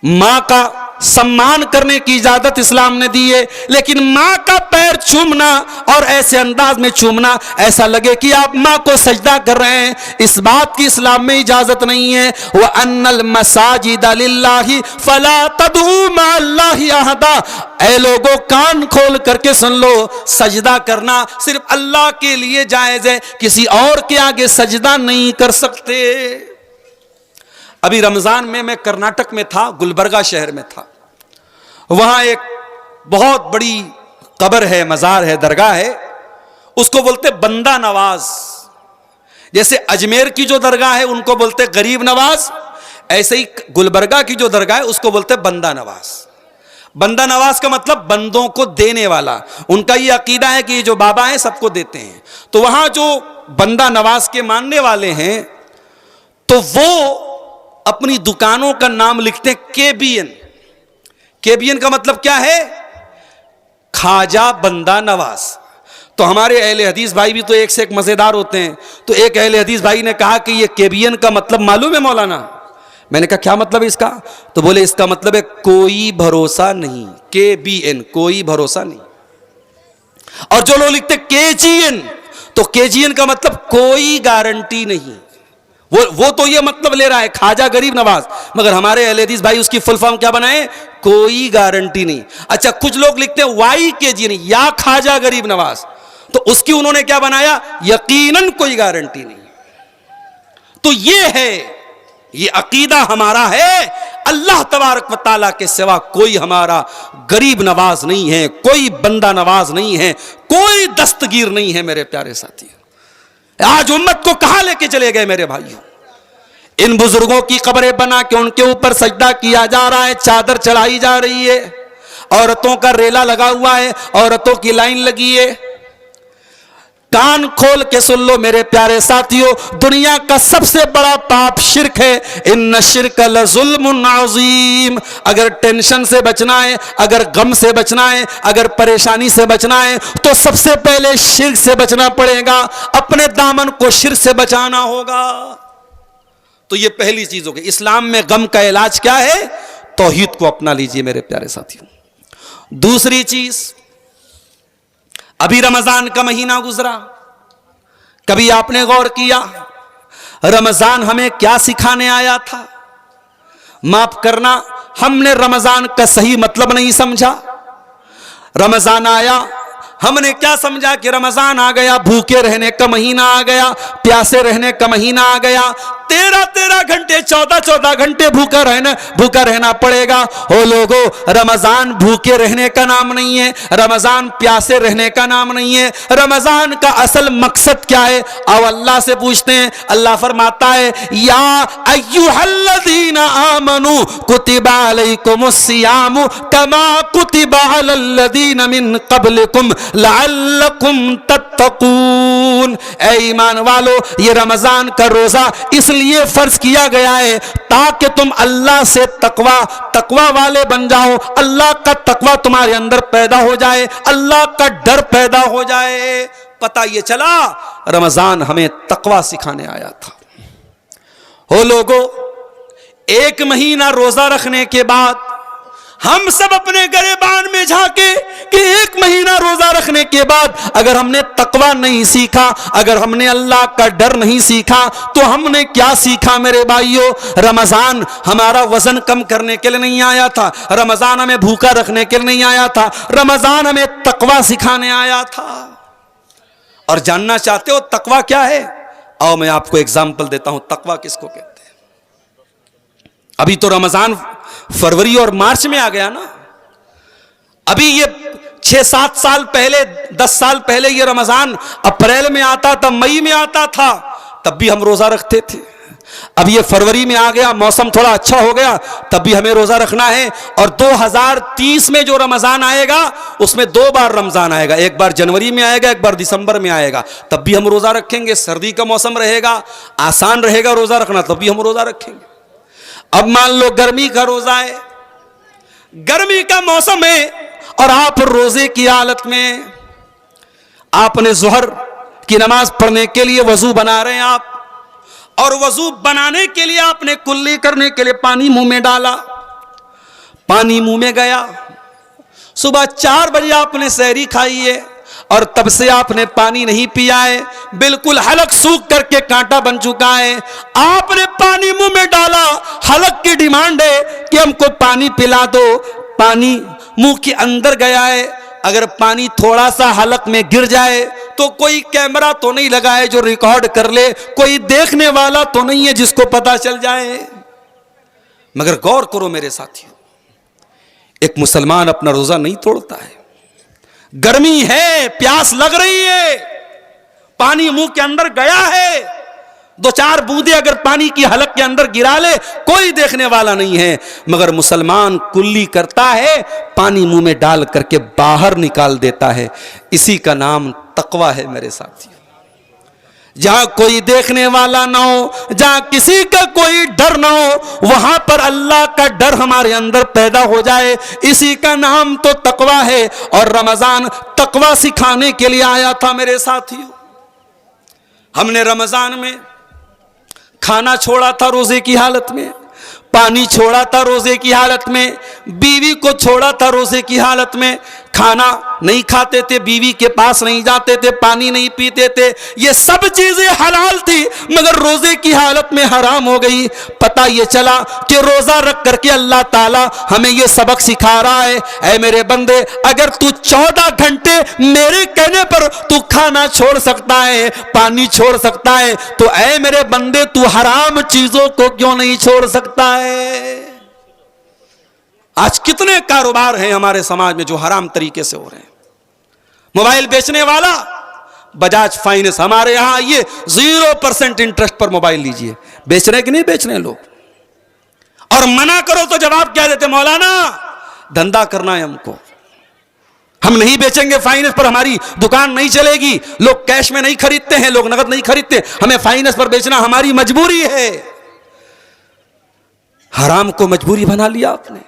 मां का सम्मान करने की इजाजत इस्लाम ने दी है, लेकिन मां का पैर चूमना और ऐसे अंदाज में चूमना, ऐसा लगे कि आप मां को सजदा कर रहे हैं, इस बात की इस्लाम में इजाजत नहीं है। वह अन्नल मसाजिद लिल्लाहि फला तदऊ मअल्लाहि अहदा। ऐ लोगों, कान खोल करके सुन लो, सजदा करना सिर्फ अल्लाह के लिए जायज है, किसी और के आगे सजदा नहीं कर सकते। अभी रमजान में मैं कर्नाटक में था, गुलबर्गा शहर में था। वहां एक बहुत बड़ी कब्र है, मजार है, दरगाह है, उसको बोलते बंदा नवाज। जैसे अजमेर की जो दरगाह है उनको बोलते गरीब नवाज, ऐसे ही गुलबर्गा की जो दरगाह है उसको बोलते बंदा नवाज। बंदा नवाज का मतलब बंदों को देने वाला। उनका ये अकीदा है कि ये जो बाबा हैं सबको देते हैं। तो वहां जो बंदा नवाज के मानने वाले हैं, तो वो अपनी दुकानों का नाम लिखते हैं केबीएन। केबीएन का मतलब क्या है? खाजा बंदा नवाज। तो हमारे अहले हदीस भाई भी तो एक से एक मजेदार होते हैं। तो एक अहले हदीस भाई ने कहा कि ये केबीएन का मतलब मालूम है मौलाना? मैंने कहा क्या मतलब है इसका? तो बोले इसका मतलब है कोई भरोसा नहीं। केबीएन, कोई भरोसा नहीं। और जो लोग लिखते केजीएन, तो केजीएन का मतलब कोई गारंटी नहीं। वो तो ये मतलब ले रहा है खाजा गरीब नवाज, मगर हमारे अहले हदीस भाई उसकी फुल फॉर्म क्या बनाए? कोई गारंटी नहीं। अच्छा, कुछ लोग लिखते हैं वाई के जी नहीं, या खाजा गरीब नवाज, तो उसकी उन्होंने क्या बनाया? यकीनन कोई गारंटी नहीं। तो ये है, ये अकीदा हमारा है, अल्लाह तबारक व तआला के सिवा कोई हमारा गरीब नवाज नहीं है, कोई बंदा नवाज नहीं है, कोई दस्तगीर नहीं है मेरे प्यारे साथी। आज उम्मत को कहां लेके चले गए मेरे भाइयों? इन बुजुर्गों की कब्रें बना के उनके ऊपर सजदा किया जा रहा है, चादर चढ़ाई जा रही है, औरतों का रेला लगा हुआ है, औरतों की लाइन लगी है। कान खोल के सुन लो मेरे प्यारे साथियों, दुनिया का सबसे बड़ा पाप शिर्क है। इन्न शिर्क लजुल्मुन अज़ीम। अगर टेंशन से बचना है, अगर गम से बचना है, अगर परेशानी से बचना है, तो सबसे पहले शिर्क से बचना पड़ेगा। अपने दामन को शिर्क से बचाना होगा। तो ये पहली चीज होगी। इस्लाम में गम का इलाज क्या है? तौहीद को अपना लीजिए मेरे प्यारे साथियों। दूसरी चीज, अभी रमजान का महीना गुजरा, कभी आपने गौर किया रमजान हमें क्या सिखाने आया था? माफ करना, हमने रमजान का सही मतलब नहीं समझा। रमजान आया, हमने क्या समझा कि रमजान आ गया, भूखे रहने का महीना आ गया, प्यासे रहने का महीना आ गया, 13-13 घंटे 14-14 घंटे भूखा रहना पड़ेगा। हो लोगों, रमजान भूखे रहने का नाम नहीं है, रमजान प्यासे रहने का नाम नहीं है। रमजान का असल मकसद क्या है? आओ अल्लाह से पूछते हैं। अल्लाह फरमाता है, या अय्युहल्लज़ीना आमनू कुतिबा अलैकुमुस्सियामु कमा कुतिबा अलल्लज़ीना मिन क़ब्लिकुम लअल्लकुम तत्तकून। ऐ ईमान वालो, ये रमजान का रोजा इसलिए फर्ज किया गया है ताकि तुम अल्लाह से तकवा वाले बन जाओ, अल्लाह का तकवा तुम्हारे अंदर पैदा हो जाए, अल्लाह का डर पैदा हो जाए। पता ये चला रमजान हमें तकवा सिखाने आया था। हो लोगों, 1 महीना रोजा रखने के बाद हम सब अपने गिरेबान में झांके कि 1 महीना रोजा रखने के बाद अगर हमने तकवा नहीं सीखा, अगर हमने अल्लाह का डर नहीं सीखा, तो हमने क्या सीखा मेरे भाइयों? रमजान हमारा वजन कम करने के लिए नहीं आया था, रमजान हमें भूखा रखने के लिए नहीं आया था, रमजान हमें तकवा सिखाने आया था। और जानना चाहते हो तकवा क्या है? आओ मैं आपको एग्जाम्पल देता हूं तकवा किसको कहते हैं। अभी तो रमजान फरवरी और मार्च में आ गया ना। अभी ये 6-7 साल पहले, 10 साल पहले ये रमजान अप्रैल में आता था, मई में आता था, तब भी हम रोजा रखते थे। अब ये फरवरी में आ गया, मौसम थोड़ा अच्छा हो गया, तब भी हमें रोजा रखना है। और 2030 में जो रमजान आएगा उसमें 2 बार रमजान आएगा, एक बार जनवरी में आएगा, एक बार दिसंबर में आएगा, तब भी हम रोजा रखेंगे। सर्दी का मौसम रहेगा, आसान रहेगा रोजा रखना, तब भी हम रोजा रखेंगे। अब मान लो गर्मी का रोजा है, गर्मी का मौसम है और आप रोजे की हालत में, आपने जोहर की नमाज पढ़ने के लिए वजू बना रहे हैं आप, और वजू बनाने के लिए आपने कुल्ली करने के लिए पानी मुंह में डाला, पानी मुंह में गया। सुबह 4 बजे आपने सहरी खाई है और तब से आपने पानी नहीं पिया है, बिल्कुल हलक सूख करके कांटा बन चुका है। आपने पानी मुंह में डाला, हलक की डिमांड है कि हमको पानी पिला दो, पानी मुंह के अंदर गया है। अगर पानी थोड़ा सा हलक में गिर जाए तो कोई कैमरा तो नहीं लगा है जो रिकॉर्ड कर ले, कोई देखने वाला तो नहीं है जिसको पता चल जाए। मगर गौर करो मेरे साथियों, एक मुसलमान अपना रोजा नहीं तोड़ता है। गर्मी है, प्यास लग रही है, पानी मुंह के अंदर गया है, 2-4 बूंदे अगर पानी की हलक के अंदर गिरा ले कोई देखने वाला नहीं है, मगर मुसलमान कुल्ली करता है, पानी मुंह में डाल करके बाहर निकाल देता है। इसी का नाम तकवा है मेरे साथियों। जहां कोई देखने वाला ना हो, जहां किसी का कोई डर ना हो, वहां पर अल्लाह का डर हमारे अंदर पैदा हो जाए, इसी का नाम तो तकवा है। और रमजान तकवा सिखाने के लिए आया था मेरे साथियों। हमने रमजान में खाना छोड़ा था रोजे की हालत में, पानी छोड़ा था रोजे की हालत में, बीवी को छोड़ा था रोजे की हालत में। खाना नहीं खाते थे, बीवी के पास नहीं जाते थे, पानी नहीं पीते थे, ये सब चीजें हलाल थी, मगर रोजे की हालत में हराम हो गई। पता ये चला कि रोजा रख करके अल्लाह ताला हमें ये सबक सिखा रहा है, ऐ मेरे बंदे, अगर तू 14 घंटे मेरे कहने पर तू खाना छोड़ सकता है, पानी छोड़ सकता है, तो ऐ मेरे बंदे तू हराम चीजों को क्यों नहीं छोड़ सकता है? आज कितने कारोबार हैं हमारे समाज में जो हराम तरीके से हो रहे हैं। मोबाइल बेचने वाला बजाज फाइनेंस, हमारे यहां ये 0% इंटरेस्ट पर मोबाइल लीजिए, बेच रहे कि नहीं बेच रहे लोग? और मना करो तो जवाब क्या देते? मौलाना धंधा करना है हमको, हम नहीं बेचेंगे फाइनेंस पर, हमारी दुकान नहीं चलेगी, लोग कैश में नहीं खरीदते हैं, लोग नगद नहीं खरीदते, हमें फाइनेंस पर बेचना हमारी मजबूरी है। हराम को मजबूरी बना लिया आपने।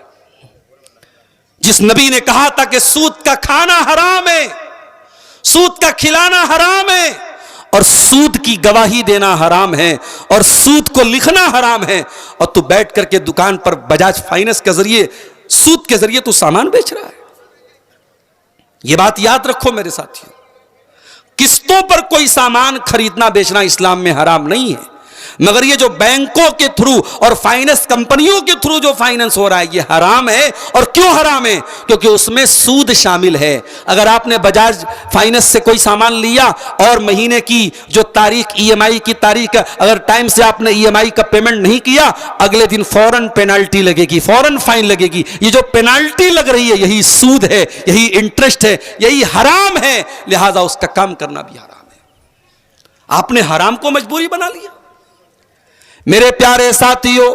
जिस नबी ने कहा था कि सूद का खाना हराम है, सूद का खिलाना हराम है, और सूद की गवाही देना हराम है, और सूद को लिखना हराम है, और तू बैठ करके दुकान पर बजाज फाइनेंस के जरिए, सूद के जरिए तू सामान बेच रहा है। यह बात याद रखो मेरे साथियों, किस्तों पर कोई सामान खरीदना बेचना इस्लाम में हराम नहीं है, मगर ये जो बैंकों के थ्रू और फाइनेंस कंपनियों के थ्रू जो फाइनेंस हो रहा है ये हराम है। और क्यों हराम है? क्योंकि उसमें सूद शामिल है। अगर आपने बजाज फाइनेंस से कोई सामान लिया और महीने की जो तारीख ईएमआई की तारीख अगर टाइम से आपने ईएमआई का पेमेंट नहीं किया, अगले दिन फौरन पेनाल्टी लगेगी, फौरन फाइन लगेगी। ये जो पेनाल्टी लग रही है यही सूद है, यही इंटरेस्ट है, यही हराम है। लिहाजा उसका काम करना भी हराम है। आपने हराम को मजबूरी बना लिया। मेरे प्यारे साथियों,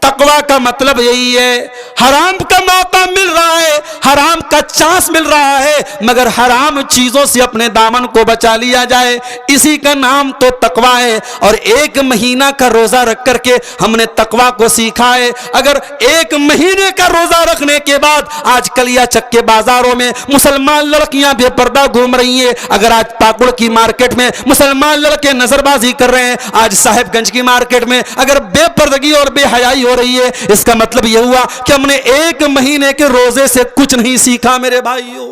तकवा का मतलब यही है, हराम का मौका मिल रहा है, हराम का चांस मिल रहा है, मगर हराम चीजों से अपने दामन को बचा लिया जाए, इसी का नाम तो तकवा है। और एक महीना का रोजा रख करके हमने तकवा को सीखा है। अगर एक महीने का रोजा रखने के बाद आज कलियाचक के बाजारों में मुसलमान लड़कियां बेपर्दा घूम रही हैं, अगर आज पाकुड़ की मार्केट में मुसलमान लड़के नजरबाजी कर रहे हैं, आज साहिबगंज की मार्केट में अगर बेपर्दगी और बेहयाई हो रही है, इसका मतलब यह हुआ कि हमने एक महीने के रोजे से कुछ नहीं सीखा। मेरे भाइयों,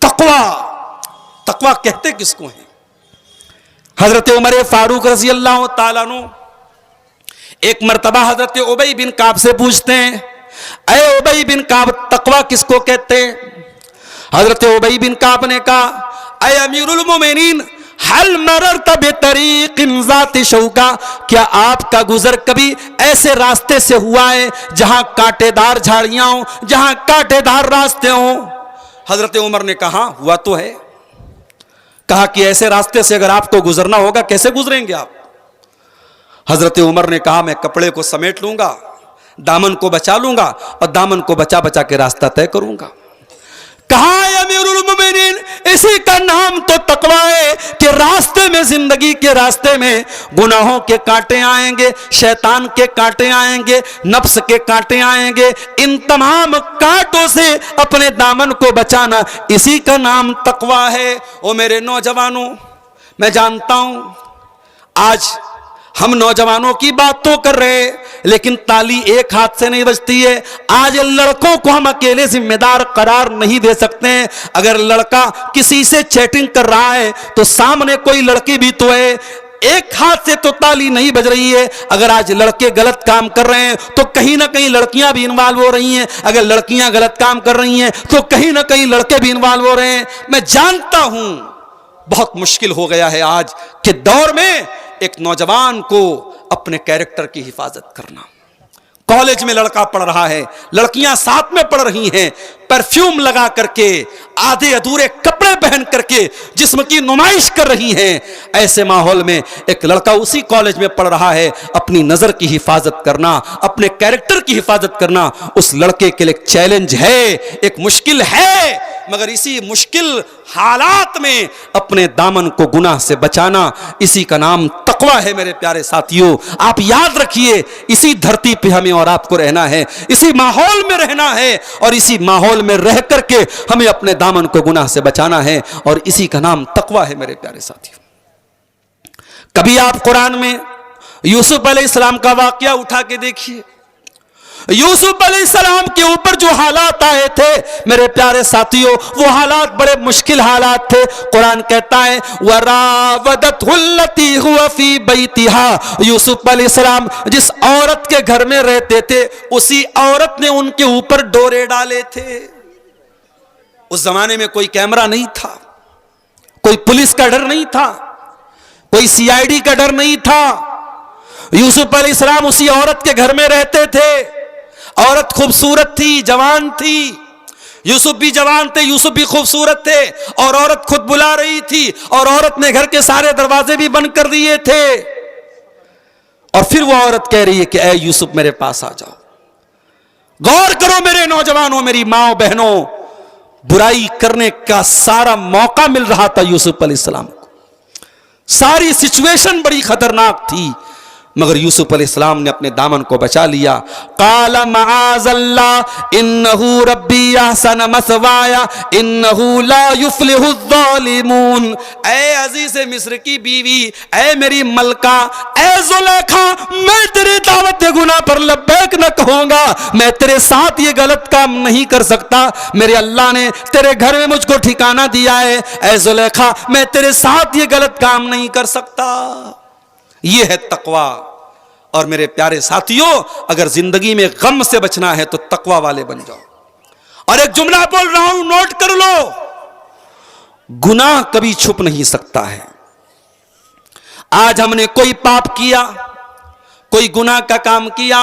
तकवा, तकवा कहते किसको है? हजरत उमर फारूक रज़ी अल्लाह ताला अन्हु एक मर्तबा हजरत उबई बिन काब से पूछते हैं, ऐ उबई बिन काब, तकवा किसको कहते हैं? हजरत उबई बिन काब ने कहा, ऐ अमीरुल मोमिनीन, हल मररत बितरीक़िन ज़ाति शौका, क्या आपका गुजर कभी ऐसे रास्ते से हुआ है जहां कांटेदार झाड़ियां हो, जहां कांटेदार रास्ते हो? हजरत उमर ने कहा, हुआ तो है। कहा कि ऐसे रास्ते से अगर आपको गुजरना होगा, कैसे गुजरेंगे आप? हजरत उमर ने कहा, मैं कपड़े को समेट लूंगा, दामन को बचा लूंगा और दामन को बचा बचा के रास्ता तय करूंगा। कहा अमीरुल मोमिनीन, इसी का नाम तो तकवा है कि रास्ते में, जिंदगी के रास्ते में गुनाहों के कांटे आएंगे, शैतान के कांटे आएंगे, नफ्स के कांटे आएंगे। इन तमाम कांटों से अपने दामन को बचाना, इसी का नाम तकवा है। ओ मेरे नौजवानों, मैं जानता हूं आज हम नौजवानों की बात तो कर रहे हैं, लेकिन ताली एक हाथ से नहीं बजती है। आज लड़कों को हम अकेले जिम्मेदार करार नहीं दे सकते हैं। अगर लड़का किसी से चैटिंग कर रहा है तो सामने कोई लड़की भी तो है, एक हाथ से तो ताली नहीं बज रही है। अगर आज लड़के गलत काम कर रहे हैं तो कहीं ना कहीं लड़कियां भी इन्वॉल्व हो रही हैं, अगर लड़कियां गलत काम कर रही हैं तो कहीं ना कहीं लड़के भी इन्वॉल्व हो रहे हैं। मैं जानता हूं बहुत मुश्किल हो गया है आज के दौर में एक नौजवान को अपने कैरेक्टर की हिफाजत करना। कॉलेज में लड़का पढ़ रहा है, लड़कियां साथ में पढ़ रही हैं, परफ्यूम लगा करके, आधे अधूरे कपड़े पहन करके जिस्म की नुमाइश कर रही हैं। ऐसे माहौल में एक लड़का उसी कॉलेज में पढ़ रहा है, अपनी नजर की हिफाजत करना, अपने कैरेक्टर की हिफाजत करना उस लड़के के लिए एक चैलेंज है, एक मुश्किल है। मगर इसी मुश्किल हालात में अपने दामन को गुनाह से बचाना, इसी का नाम तकवा है। मेरे प्यारे साथियों, आप याद रखिए, इसी धरती पे हमें और आपको रहना है, इसी माहौल में रहना है और इसी माहौल में रह करके हमें अपने दामन को गुनाह से बचाना है और इसी का नाम तकवा है। मेरे प्यारे साथियों, कभी आप कुरान में यूसुफ अलैहिस्सलाम का वाकया उठा के देखिए। यूसुफ अलैहिस्सलाम के ऊपर जो हालात आए थे मेरे प्यारे साथियों, वो हालात बड़े मुश्किल हालात थे। कुरान कहता है, वरावदतहुल्लती हुवा फी बैतिहा, यूसुफ अलैहिस्सलाम जिस औरत के घर में रहते थे उसी औरत ने उनके ऊपर डोरे डाले थे। उस जमाने में कोई कैमरा नहीं था, कोई पुलिस का डर नहीं था, कोई सीआईडी का डर नहीं था। यूसुफ अलैहिस्सलाम उसी औरत के घर में रहते थे। औरत खूबसूरत थी, जवान थी, यूसुफ भी जवान थे, यूसुफ भी खूबसूरत थे और औरत खुद बुला रही थी और औरत ने घर के सारे दरवाजे भी बंद कर दिए थे। और फिर वो औरत कह रही है कि ऐ यूसुफ मेरे पास आ जाओ। गौर करो मेरे नौजवानों, मेरी माओ बहनों, बुराई करने का सारा मौका मिल रहा था यूसुफ अलैहिस्सलाम को। सारी सिचुएशन बड़ी खतरनाक थी, मगर यूसुफ अलैहिस्सलाम ने अपने दामन को बचा लिया। काला माअज़ल्लाह इन्नहु रब्बी अहसन मसवाया इन्नहु ला युफ्लिहु ज़ालिमून। ऐ अजीज़ मिस्र की बीवी, ऐ मेरी मलका, ऐ ज़ुलेखा, मैं तेरे दावत गुनाह पर लब्बैक न कहूंगा, मैं तेरे साथ ये गलत काम नहीं कर सकता। मेरे अल्लाह ने तेरे घर में मुझको ठिकाना दिया है। ऐ ज़ुलेखा, मैं तेरे साथ ये गलत काम नहीं कर सकता। ये है तकवा। और मेरे प्यारे साथियों, अगर जिंदगी में गम से बचना है तो तकवा वाले बन जाओ। और एक जुमला बोल रहा हूं, नोट कर लो, गुनाह कभी छुप नहीं सकता है। आज हमने कोई पाप किया, कोई गुनाह का काम किया,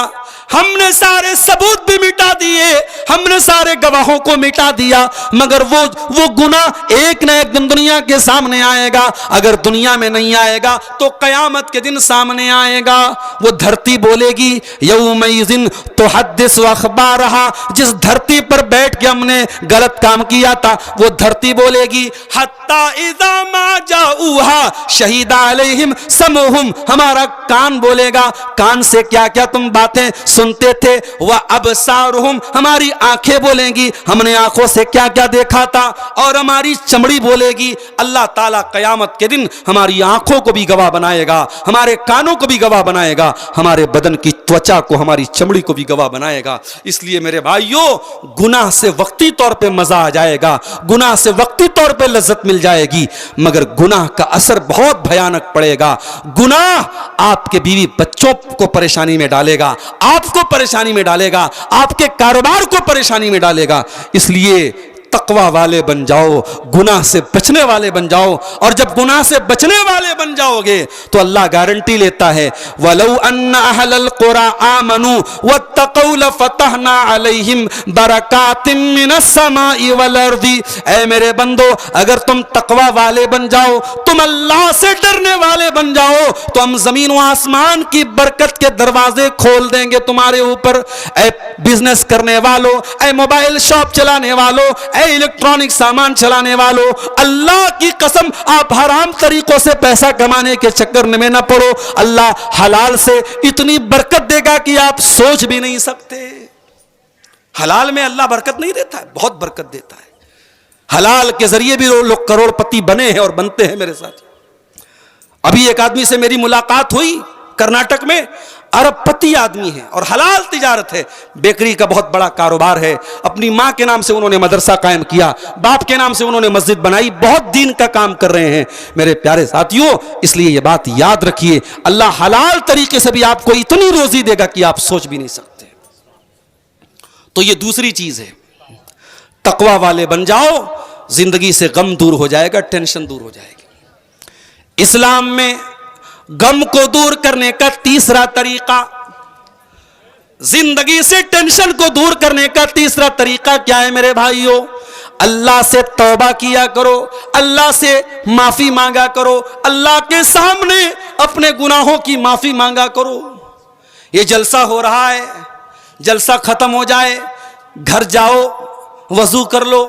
हमने सारे सबूत भी मिटा दिए, हमने सारे गवाहों को मिटा दिया, मगर वो गुनाह एक न एक दिन दुनिया के सामने आएगा। अगर दुनिया में नहीं आएगा तो कयामत के दिन सामने आएगा। वो धरती बोलेगी, यौमइज़िन तुहद्दिसु अख़बारहा, जिस धरती पर बैठ के हमने गलत काम किया था, वो धरती बोलेगी, हत्ता इज़ा मा जाऊहा शहीदा अलैहिम समउहुम, हमारा कान बोलेगा, कान से क्या क्या तुम बातें सुनते थे, वह अबसारुहुम, हमारी आंखें बोलेंगी, हमने आंखों से क्या क्या देखा था। और हमारी चमड़ी बोलेगी, अल्लाह ताला कयामत के दिन हमारी आंखों को भी गवाह बनाएगा, हमारे कानों को भी गवाह बनाएगा, हमारे बदन की त्वचा को, हमारी चमड़ी को भी गवाह बनाएगा। इसलिए मेरे भाइयों, गुनाह से वक्ती तौर पे मजा आ जाएगा, गुनाह से वक्ती तौर पे लज्जत मिल जाएगी, मगर गुनाह का असर बहुत भयानक पड़ेगा। गुनाह आपके बीवी बच्चों को परेशानी में डालेगा, आपको परेशानी में डालेगा, आपके कारोबार को परेशानी में डालेगा। इसलिए तकवा वाले बन जाओ, गुनाह से बचने वाले बन जाओ। और जब गुनाह से बचने वाले बन जाओगे तो अल्लाह गारंटी लेता है, वलौ अन्ना अहलल कुरा आमनू वत्तकौ लफतहना अलैहिम बरकातिम मिनस समाई वल अर्दी। ऐ मेरे बंदो, अगर तुम तकवा वाले बन जाओ, तुम अल्लाह से डरने वाले बन जाओ, तो हम जमीन व आसमान की बरकत के दरवाजे खोल देंगे तुम्हारे ऊपर। ऐ बिजनेस करने वालों, ऐ मोबाइल शॉप चलाने वालों, इलेक्ट्रॉनिक सामान चलाने वालों, अल्लाह की कसम, आप हराम तरीकों से पैसा कमाने के चक्कर में ना पड़ो। अल्लाह हलाल से इतनी बरकत देगा कि आप सोच भी नहीं सकते। हलाल में अल्लाह बरकत नहीं देता है, बहुत बरकत देता है। हलाल के जरिए भी लोग करोड़पति बने हैं और बनते हैं मेरे साथ। अभी एक आदमी से मेरी मुलाकात हुई, कर्नाटक में, अरबपति आदमी है और हलाल तिजारत है, बेकरी का बहुत बड़ा कारोबार है। अपनी मां के नाम से उन्होंने मदरसा कायम किया, बाप के नाम से उन्होंने मस्जिद बनाई, बहुत दीन का काम कर रहे हैं मेरे प्यारे साथियों। इसलिए यह बात याद रखिए, अल्लाह हलाल तरीके से भी आपको इतनी रोजी देगा कि आप सोच भी नहीं सकते। तो यह दूसरी चीज है, तकवा वाले बन जाओ, जिंदगी से गम दूर हो जाएगा, टेंशन दूर हो जाएगी। इस्लाम में गम को दूर करने का तीसरा तरीका, जिंदगी से टेंशन को दूर करने का तीसरा तरीका क्या है मेरे भाइयों? अल्लाह से तौबा किया करो, अल्लाह से माफी मांगा करो, अल्लाह के सामने अपने गुनाहों की माफी मांगा करो। ये जलसा हो रहा है, जलसा खत्म हो जाए, घर जाओ, वजू कर लो,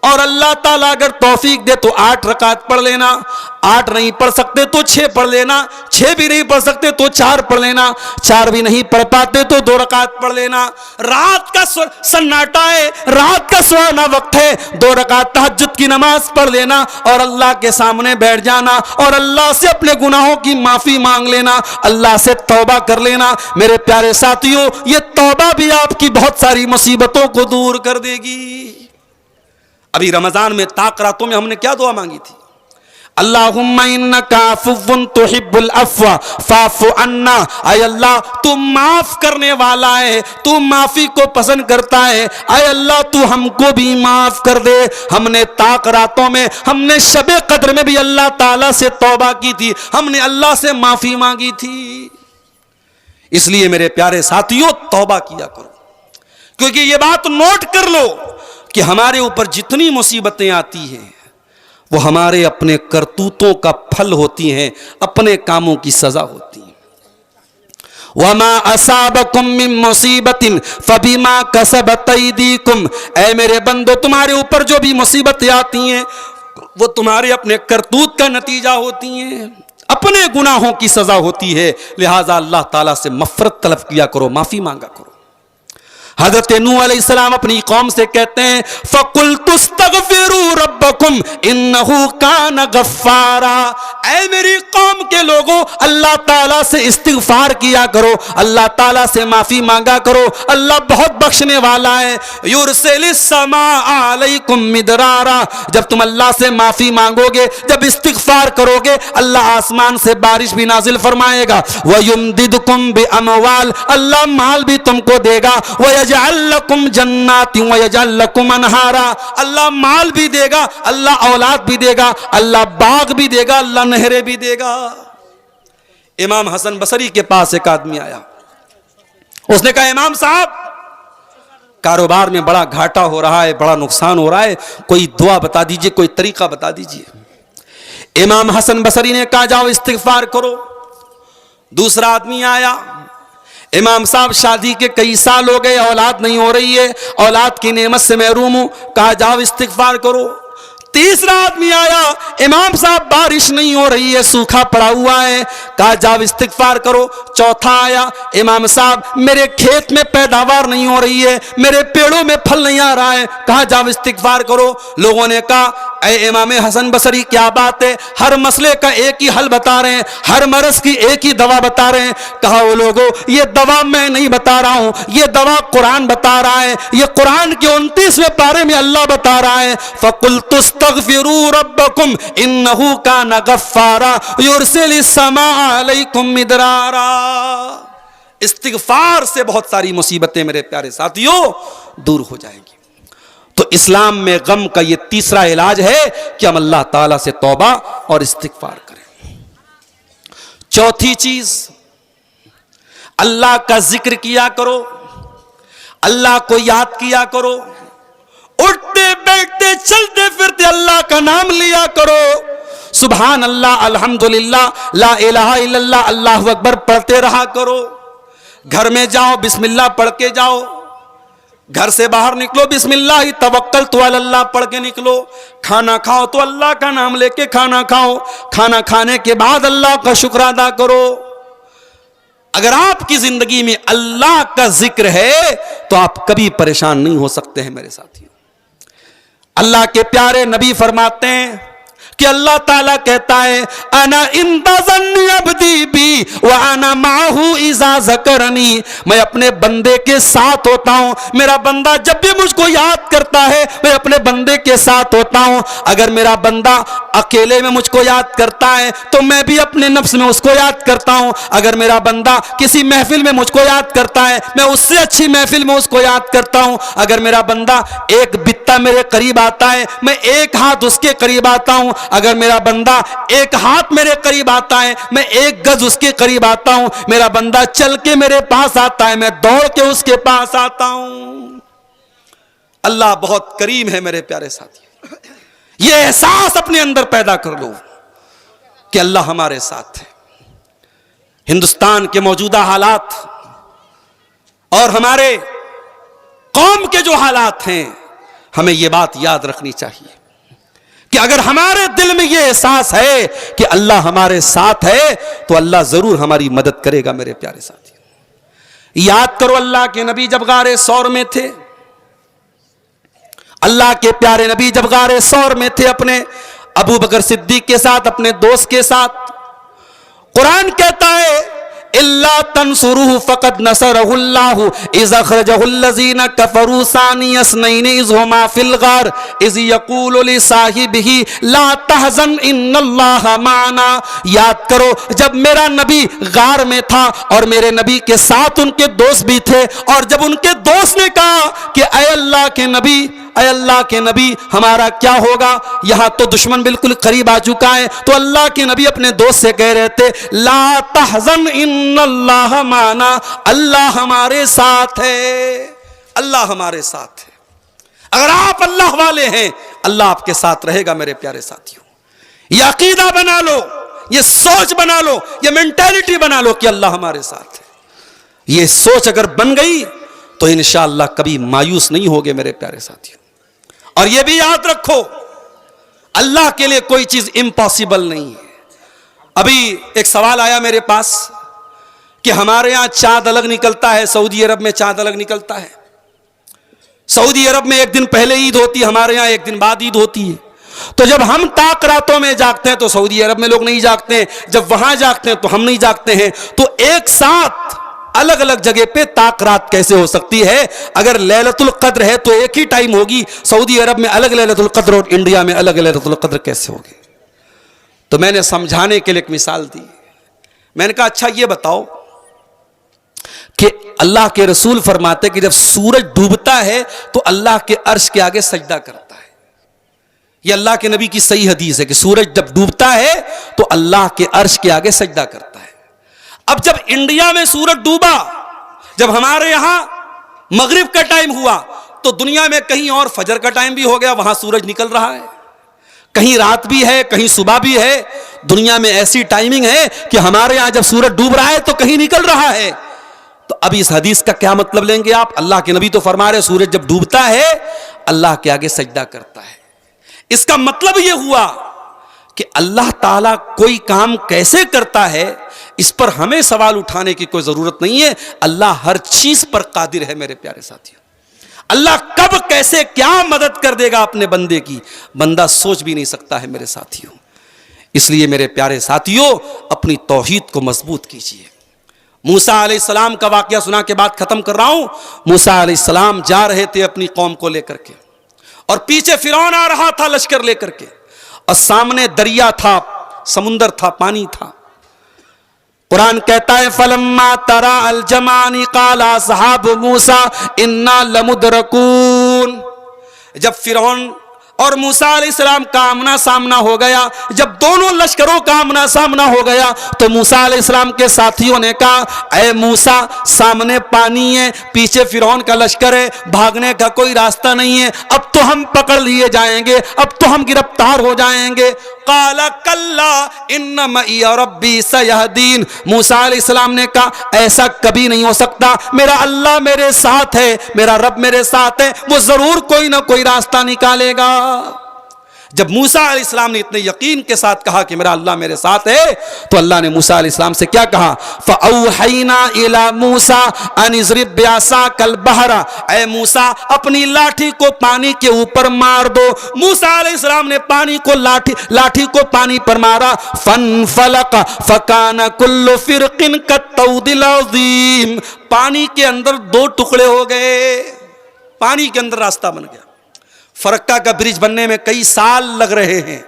और अल्लाह ताला अगर तौफीक दे तो 8 रकात पढ़ लेना, 8 नहीं पढ़ सकते तो 6 पढ़ लेना, 6 भी नहीं पढ़ सकते तो 4 पढ़ लेना, 4 भी नहीं पढ़ पाते तो 2 रकात पढ़ लेना। रात का सन्नाटा है, रात का सुहाना वक्त है, 2 रकात तहज्जुद की नमाज पढ़ लेना और अल्लाह के सामने बैठ जाना और अल्लाह से अपने गुनाहों की माफी मांग लेना, अल्लाह से तौबा कर लेना। मेरे प्यारे साथियों, ये तौबा भी आपकी बहुत सारी मुसीबतों को दूर कर देगी। अभी रमजान में ताक़रातों में हमने क्या दुआ मांगी थी? अल्लाहुम्मा इन्नका अफ़्वुन तुहिब्बुल अफ़्व फ़अफ़ु अन्ना। आय अल्लाह, तू माफ करने वाला है, तू माफी को पसंद करता है। आय अल्लाह, तू हमको भी माफ कर दे। हमने ताक़रातों में, हमने शबे कद्र में भी अल्लाह ताला से तौबा की थी, हमने अल्लाह से माफी मांगी थी। इसलिए मेरे प्यारे साथियों, तौबा किया करो, क्योंकि ये बात नोट कर लो कि हमारे ऊपर जितनी मुसीबतें आती हैं वो हमारे अपने करतूतों का फल होती हैं, अपने कामों की सजा होती है। वमा असाबकुम मिन मुसीबतिन फबिमा कसबत अयदीकुम। ऐ मेरे बंदो, तुम्हारे ऊपर जो भी मुसीबतें आती हैं वो तुम्हारे अपने करतूत का नतीजा होती हैं, अपने गुनाहों की सजा होती है। लिहाजा अल्लाह ताला से मफ़रत तलब किया करो, माफी मांगा करो। हजरत नूह अलैहिस्सलाम अपनी कौम से कहते हैं फ़कुल्तु अस्तग़फिरू रब्बकुम इन्नहु कान गफ़्फ़ारा। ऐ मेरी कौम के लोगों, अल्लाह ताला से इस्तिग़फ़ार किया करो, अल्लाह ताला से माफ़ी मांगा करो, अल्लाह बहुत बख्शने वाला है। युरसिलिस समा अलैकुम मिदरारा, जब तुम अल्लाह से माफ़ी मांगोगे, जब इस्तिग़फ़ार करोगे, अल्लाह आसमान से बारिश भी नाजिल फरमाएगा। व युमदिदकुम बि अमवाल, अल्लाह माल भी तुमको देगा। व यजअल लकुम जन्नाति व यजअल लकुम अनहारा, अल्लाह माल भी देगा, अल्लाह औलाद भी देगा, अल्लाह बाग भी देगा, अल्लाह नहरें भी देगा। इमाम हसन बसरी के पास एक आदमी आया, उसने कहा इमाम साहब, कारोबार में बड़ा घाटा हो रहा है, बड़ा नुकसान हो रहा है, कोई दुआ बता दीजिए, कोई तरीका बता दीजिए। इमाम हसन बसरी ने कहा जाओ इस्तिग़फ़ार करो। दूसरा आदमी आया, इमाम साहब शादी के कई साल हो गए, औलाद नहीं हो रही है, औलाद की नेमत से महरूम हूं, कहा जाओ इस्तिग़फ़ार करो। तीसरा आदमी आया, इमाम साहब बारिश नहीं हो रही है, सूखा पड़ा हुआ है, कहा जाओ इस्तिग़फ़ार करो। चौथा आया, इमाम साहब मेरे खेत में पैदावार नहीं हो रही है, मेरे पेड़ों में फल नहीं आ रहा है, कहा जाओ इस्तिग़फ़ार करो। लोगों ने कहा ऐ इमाम हसन बसरी क्या बात है, हर मसले का एक ही हल बता रहे हैं, हर मरज की एक ही दवा बता रहे हैं। कहा वो लोगों, ये दवा मैं नहीं बता रहा हूं, ये दवा कुरान बता रहा है, ये कुरान के 29वें पारे में अल्लाह बता रहा है फ़कुल्तु अस्तग़फिरू रब्बकुम इन्नहु कान गफ़्फ़ारा युरसिलिस समा अलैकुम मिदरारा। इस्तिग़फ़ार से बहुत सारी मुसीबतें मेरे प्यारे साथियों दूर हो जाएंगी। तो इस्लाम में गम का यह तीसरा इलाज है कि हम अल्लाह ताला से तौबा और इस्तिग़फ़ार करें। चौथी चीज, अल्लाह का जिक्र किया करो, अल्लाह को याद किया करो, उठते बैठते चलते फिरते अल्लाह का नाम लिया करो। सुभान अल्लाह, अल्हम्दुलिल्लाह, ला इलाहा इल्लल्लाह, अल्लाहु अकबर पढ़ते रहा करो। घर में जाओ बिस्मिल्लाह पढ़ के जाओ, घर से बाहर निकलो बिस्मिल्लाह तवक्कलतु अलल्लाह पढ़ के निकलो। खाना खाओ तो अल्लाह का नाम लेके खाना खाओ, खाना खाने के बाद अल्लाह का शुक्र अदा करो। अगर आपकी जिंदगी में अल्लाह का जिक्र है तो आप कभी परेशान नहीं हो सकते हैं मेरे साथियों। अल्लाह के प्यारे नबी फरमाते हैं कि अल्लाह ताला कहता है अना इंदा ज़न्नी अब्दी बी व अना माहू इज़ा ज़करनी, मैं अपने बंदे के साथ होता हूं। मेरा बंदा जब भी मुझको याद करता है मैं अपने बंदे के साथ होता हूं। अगर मेरा बंदा अकेले में मुझको याद करता है तो मैं भी अपने नफ्स में उसको याद करता हूं। अगर मेरा बंदा किसी महफिल में मुझको याद करता है मैं उससे अच्छी महफिल में उसको याद करता हूं। अगर मेरा बंदा एक बित्ता मेरे करीब आता है मैं एक हाथ उसके करीब आता हूं। अगर मेरा बंदा एक हाथ मेरे करीब आता है मैं एक गज उसके करीब आता हूं। मेरा बंदा चल के मेरे पास आता है मैं दौड़ के उसके पास आता हूं। अल्लाह बहुत करीम है मेरे प्यारे साथियों। यह एहसास अपने अंदर पैदा कर लो कि अल्लाह हमारे साथ है। हिंदुस्तान के मौजूदा हालात और हमारे कौम के जो हालात हैं, हमें यह बात याद रखनी चाहिए कि अगर हमारे दिल में यह एहसास है कि अल्लाह हमारे साथ है तो अल्लाह जरूर हमारी मदद करेगा। मेरे प्यारे साथियों, याद करो अल्लाह के नबी जब गारे सौर में थे, अल्लाह के प्यारे नबी जब गारे सौर में थे अपने अबू बकर सिद्दीक के साथ, अपने दोस्त के साथ, कुरान कहता है इल्ला तंसुरुहु फक़द नसरहुल्लाहु इज़ अख़रजहुल्लज़ीना कफ़रू सानी अस्नैनि इज़ हुमा फ़िल ग़ार इज़ यक़ूलु लिसाहिबिही ला तहज़न इन्नल्लाहा माना। याद करो जब मेरा नबी गार में था और मेरे नबी के साथ उनके दोस्त भी थे, और जब उनके दोस्त ने कहा कि ऐ अल्लाह के नबी, ऐ अल्लाह के नबी हमारा क्या होगा, यहां तो दुश्मन बिल्कुल करीब आ चुका है, तो अल्लाह के नबी अपने दोस्त से कह रहे थे ला तहज़न इन्नल्लाह माना, अल्लाह हमारे साथ है, अल्लाह हमारे साथ है। अगर आप अल्लाह वाले हैं अल्लाह आपके साथ रहेगा। मेरे प्यारे साथियों, यह अकीदा बना लो, यह सोच बना लो, यह मेंटालिटी बना लो कि अल्लाह हमारे साथ है। यह सोच अगर बन गई तो इंशाअल्लाह कभी मायूस नहीं होगे मेरे प्यारे साथियों। और यह भी याद रखो अल्लाह के लिए कोई चीज इम्पॉसिबल नहीं है। अभी एक सवाल आया मेरे पास कि हमारे यहां चांद अलग निकलता है, सऊदी अरब में चांद अलग निकलता है। सऊदी अरब में एक दिन पहले ईद होती है, हमारे यहां एक दिन बाद ईद होती है। तो जब हम ताक रातों में जागते हैं तो सऊदी अरब में लोग नहीं जागते हैं, जब वहां जागते हैं तो हम नहीं जागते हैं। तो एक साथ अलग अलग जगह पे ताक रात कैसे हो सकती है? अगर लैलतुल कद्र है तो एक ही टाइम होगी। सऊदी अरब में अलग लैलतुल कद्र और इंडिया में अलग लैलतुल कद्र कैसे होगी? तो मैंने समझाने के लिए एक मिसाल दी। मैंने कहा अच्छा ये बताओ कि अल्लाह के रसूल फरमाते कि जब सूरज डूबता है तो अल्लाह के अर्श के आगे सजदा करता है। यह अल्लाह के नबी की सही हदीस है कि सूरज जब डूबता है तो अल्लाह के अर्श के आगे सजदा करता है। अब जब इंडिया में सूरज डूबा, जब हमारे यहां मगरिब का टाइम हुआ, तो दुनिया में कहीं और फजर का टाइम भी हो गया, वहां सूरज निकल रहा है। कहीं रात भी है, कहीं सुबह भी है। दुनिया में ऐसी टाइमिंग है कि हमारे यहां जब सूरज डूब रहा है तो कहीं निकल रहा है। तो अब इस हदीस का क्या मतलब लेंगे आप? अल्लाह के नबी तो फरमा रहे सूरज जब डूबता है अल्लाह के आगे सजदा करता है। इसका मतलब यह हुआ कि अल्लाह ताला कोई काम कैसे करता है इस पर हमें सवाल उठाने की कोई जरूरत नहीं है। अल्लाह हर चीज पर कादिर है मेरे प्यारे साथियों। अल्लाह कब कैसे क्या मदद कर देगा अपने बंदे की, बंदा सोच भी नहीं सकता है मेरे साथियों। इसलिए मेरे प्यारे साथियों अपनी तौहीद को मजबूत कीजिए। मूसा अलैहिस्सलाम का वाकया सुना के बाद खत्म कर रहा हूं। मूसा अलैहिस्सलाम जा रहे थे अपनी कौम को लेकर के, और पीछे फिरौन आ रहा था लश्कर लेकर के, और सामने दरिया था, समुंदर था, पानी था। कुरान कहता है फलम्मा तरा अल जमानी काला सहाब मूसा इन्ना लमुदरकून। जब फिरौन और मूसा अलैहिस्सलाम का आमना सामना हो गया, जब दोनों लश्करों का आमना सामना हो गया, तो मूसा अलैहिस्सलाम के साथियों ने कहा ऐ मूसा सामने पानी है, पीछे फिरौन का लश्कर है, भागने का कोई रास्ता नहीं है, अब तो हम पकड़ लिए जाएंगे, अब तो हम गिरफ्तार हो जाएंगे। काला कल्ला इन्न मई रब्बी सयहदीन। मूसा अलैहिस्सलाम ने कहा ऐसा कभी नहीं हो सकता, मेरा अल्लाह मेरे साथ है, मेरा रब मेरे साथ है, वो जरूर कोई ना कोई रास्ता निकालेगा। जब मूसा अलैहिस्सलाम ने इतने यकीन के साथ कहा कि मेरा अल्लाह मेरे साथ है, तो अल्लाह ने मूसा अलैहिस्सलाम से क्या कहा? फ़अौहैना इला मूसा अन इज़रिब बिअसाकल बहरा। ऐ मूसा अपनी लाठी को पानी के ऊपर मार दो। मूसा अलैहिस्सलाम ने पानी को लाठी को पानी पर मारा। फनफलक फकान कुल्लु फिरकिन कत्तौदिल अज़ीम। पानी के अंदर दो टुकड़े हो गए, पानी के अंदर रास्ता बन गया। फरक्का का ब्रिज बनने में कई साल लग रहे हैं।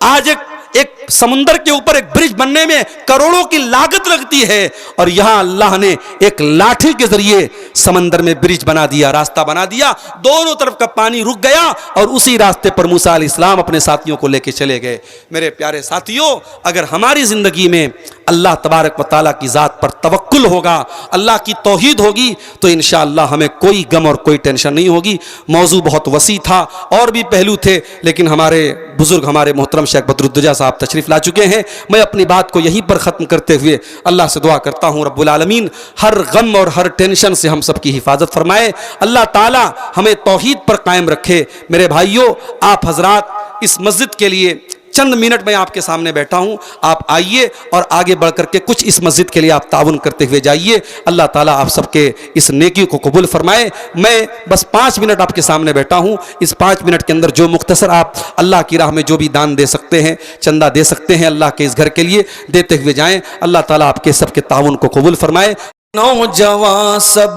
आज एक समुंदर के ऊपर एक ब्रिज बनने में करोड़ों की लागत लगती है, और यहां अल्लाह ने एक लाठी के जरिए समंदर में ब्रिज बना दिया, रास्ता बना दिया। दोनों तरफ का पानी रुक गया और उसी रास्ते पर मूसा अलैहिस्सलाम अपने साथियों को लेकर चले गए। मेरे प्यारे साथियों, अगर हमारी जिंदगी में अल्लाह तबारक व तआला की ज़ात पर तवक्कुल होगा, अल्लाह की तौहीद होगी, तो इंशाअल्लाह हमें कोई गम और कोई टेंशन नहीं होगी। मौजू बहुत वसी था, और भी पहलू थे, लेकिन हमारे बुजुर्ग हमारे मोहतरम शेख बदरुद्दोजा साहब तशरीफ ला चुके हैं। मैं अपनी बात को यहीं पर ख़त्म करते हुए अल्लाह से दुआ करता हूँ रब्बुल आलमीन हर गम और हर टेंशन से हम सब की हिफाजत फरमाए। अल्लाह ताला हमें तौहीद पर कायम रखे। मेरे भाइयों, आप हजरात इस मस्जिद के लिए चंद मिनट में आपके सामने बैठा हूं, आप आइए और आगे बढ़ करके कुछ इस मस्जिद के लिए आप ताउन करते हुए जाइए। अल्लाह ताला आप सबके इस नेकी को कबूल फरमाए। मैं बस 5 मिनट आपके सामने बैठा हूं। इस 5 मिनट के अंदर जो मुख्तसर आप अल्लाह की राह में जो भी दान दे सकते हैं, चंदा दे सकते हैं, अल्लाह के इस घर के लिए देते हुए जाएं। अल्लाह ताला आपके सबके ताउन को कबूल फरमाए। नौजवान सब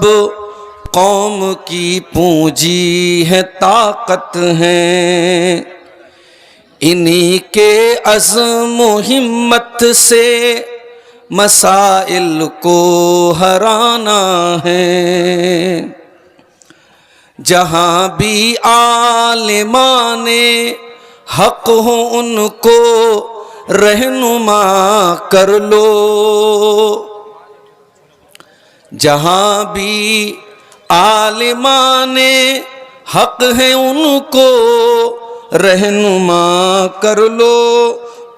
कौम की पूंजी है, ताकत है, इन्हीं के अज़्म हिम्मत से मसाइल को हराना है। जहाँ भी आलिमाने हक हो उनको रहनुमा कर लो। जहाँ भी आलिमाने हक है उनको रहनुमा कर लो।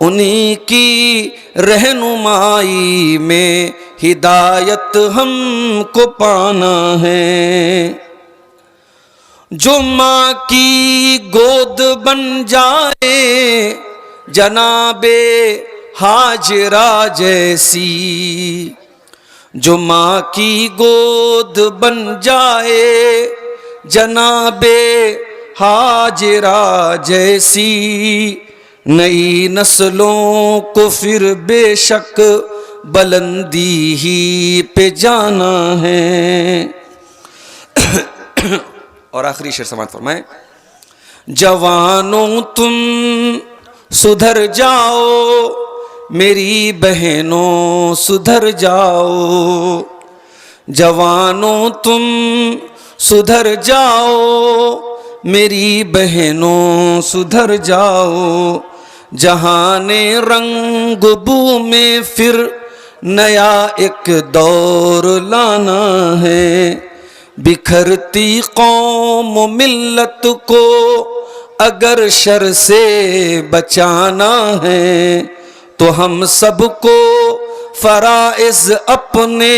उन्हीं की रहनुमाई में हिदायत हमको पाना है। जो माँ की गोद बन जाए जनाबे हाजरा जैसी, जो माँ की गोद बन जाए जनाबे हाजिरा जैसी नई नस्लों को फिर बेशक बुलंदी ही पे जाना है। और आखिरी शेर समाप्त फरमाए, जवानों तुम सुधर जाओ मेरी बहनों सुधर जाओ, जवानों तुम सुधर जाओ मेरी बहनों सुधर जाओ, जहाने रंग बू में फिर नया एक दौर लाना है। बिखरती कौम मिल्लत को अगर शर से बचाना है, तो हम सबको फराइज़ अपने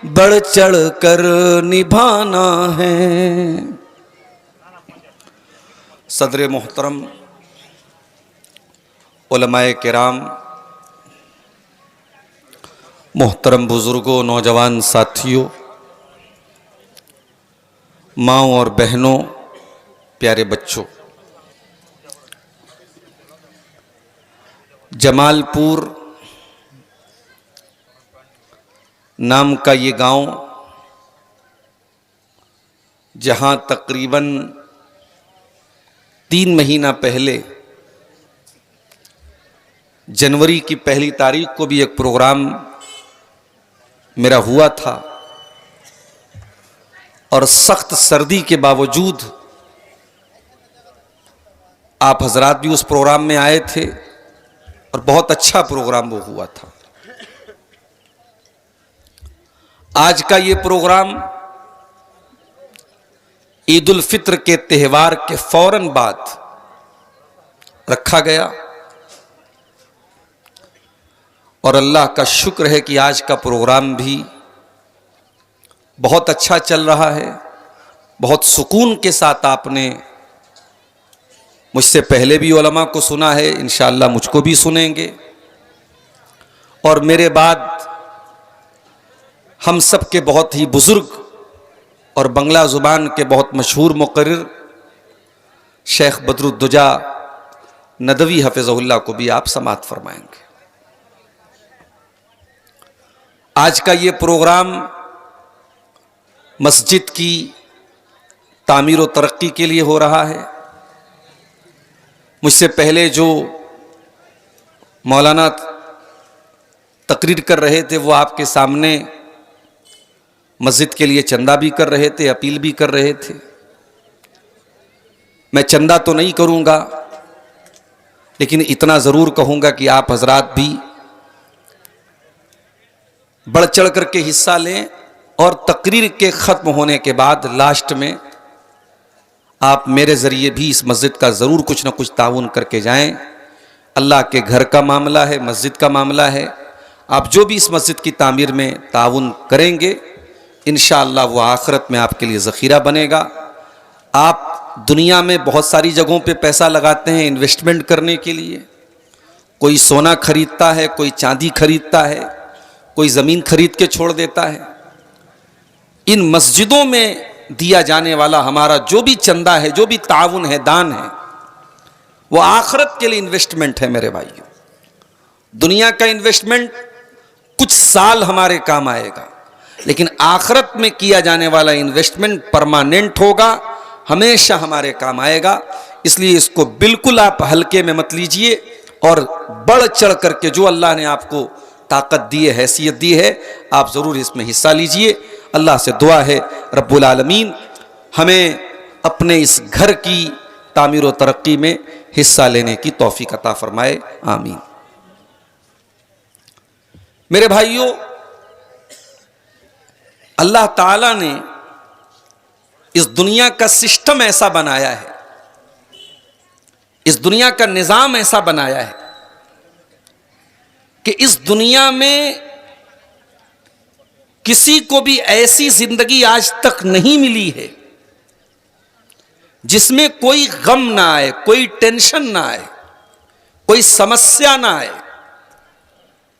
बढ़ चढ़ कर निभाना है। सदर मोहतरम, उलमाए किराम, मोहतरम बुजुर्गों, नौजवान साथियों, माँओं और बहनों, प्यारे बच्चों, जमालपुर नाम का ये गांव, जहां तकरीबन 3 महीना पहले जनवरी की 1 तारीख को भी एक प्रोग्राम मेरा हुआ था, और सख्त सर्दी के बावजूद आप हजरात भी उस प्रोग्राम में आए थे और बहुत अच्छा प्रोग्राम वो हुआ था। आज का ये प्रोग्राम ईद उल फित्र के त्यौहार के फौरन बाद रखा गया, और अल्लाह का शुक्र है कि आज का प्रोग्राम भी बहुत अच्छा चल रहा है। बहुत सुकून के साथ आपने मुझसे पहले भी उलमा को सुना है, इंशाअल्लाह मुझको भी सुनेंगे, और मेरे बाद हम सब के बहुत ही बुजुर्ग और बंगला ज़ुबान के बहुत मशहूर मुक़र्रिर शेख बदरुद्दुजा नदवी हफ़िज़हुल्लाह को भी आप समाअत फरमाएंगे। आज का ये प्रोग्राम मस्जिद की तामीर व तरक्की के लिए हो रहा है। मुझसे पहले जो मौलाना तकरीर कर रहे थे, वो आपके सामने मस्जिद के लिए चंदा भी कर रहे थे, अपील भी कर रहे थे। मैं चंदा तो नहीं करूंगा, लेकिन इतना ज़रूर कहूंगा कि आप हजरात भी बढ़ चढ़ करके हिस्सा लें, और तकरीर के ख़त्म होने के बाद लास्ट में आप मेरे ज़रिए भी इस मस्जिद का ज़रूर कुछ ना कुछ ताउन करके जाएं। अल्लाह के घर का मामला है, मस्जिद का मामला है। आप जो भी इस मस्जिद की तामीर में ताउन करेंगे, इंशाअल्लाह वो आखिरत में आपके लिए ज़ख़ीरा बनेगा। आप दुनिया में बहुत सारी जगहों पे पैसा लगाते हैं इन्वेस्टमेंट करने के लिए। कोई सोना खरीदता है, कोई चांदी खरीदता है, कोई ज़मीन खरीद के छोड़ देता है। इन मस्जिदों में दिया जाने वाला हमारा जो भी चंदा है, जो भी ताउन है, दान है, वो आखिरत के लिए इन्वेस्टमेंट है मेरे भाइयों। दुनिया का इन्वेस्टमेंट कुछ साल हमारे काम आएगा, लेकिन आखिरत में किया जाने वाला इन्वेस्टमेंट परमानेंट होगा, हमेशा हमारे काम आएगा। इसलिए इसको बिल्कुल आप हल्के में मत लीजिए, और बढ़ चढ़ करके जो अल्लाह ने आपको ताकत दी है, हैसियत दी है, आप ज़रूर इसमें हिस्सा लीजिए। अल्लाह से दुआ है रब्बुल आलमीन हमें अपने इस घर की तामीर व तरक्की में हिस्सा लेने की तौफीक अता फरमाए, आमीन। मेरे भाइयों, अल्लाह ताला ने इस दुनिया का सिस्टम ऐसा बनाया है, इस दुनिया का निज़ाम ऐसा बनाया है कि इस दुनिया में किसी को भी ऐसी जिंदगी आज तक नहीं मिली है जिसमें कोई गम ना आए, कोई टेंशन ना आए, कोई समस्या ना आए,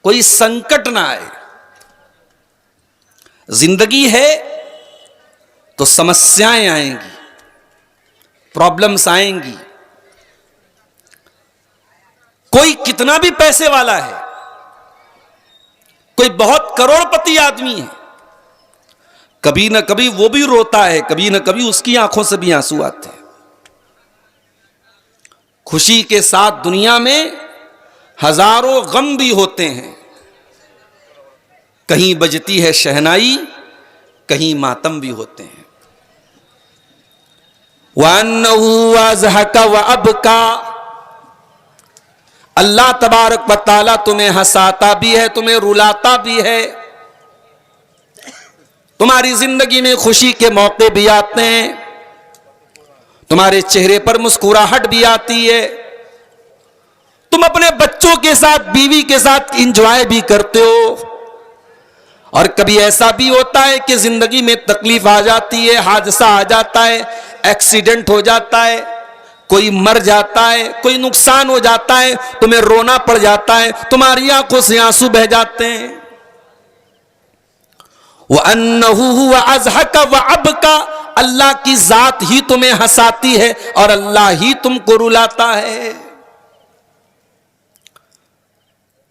कोई संकट ना आए। जिंदगी है तो समस्याएं आएंगी, प्रॉब्लम्स आएंगी। कोई कितना भी पैसे वाला है, कोई बहुत करोड़पति आदमी है, कभी ना कभी वो भी रोता है, कभी ना कभी उसकी आंखों से भी आंसू आते हैं। खुशी के साथ दुनिया में हजारों गम भी होते हैं। कहीं बजती है शहनाई, कहीं मातम भी होते हैं। वअन्नहु अज़हका व अबका, अल्लाह तबारक व तआला तुम्हें हंसाता भी है, तुम्हें रुलाता भी है। तुम्हारी जिंदगी में खुशी के मौके भी आते हैं, तुम्हारे चेहरे पर मुस्कुराहट भी आती है, तुम अपने बच्चों के साथ, बीवी के साथ इंजॉय भी करते हो। और कभी ऐसा भी होता है कि जिंदगी में तकलीफ आ जाती है, हादसा आ जाता है, एक्सीडेंट हो जाता है, कोई मर जाता है, कोई नुकसान हो जाता है, तुम्हें रोना पड़ जाता है, तुम्हारी आंखों से आंसू बह जाते हैं। वअन्नहु हुवा अज़हका व अबका, अल्लाह की जात ही तुम्हें हंसाती है और अल्लाह ही तुमको रुलाता है।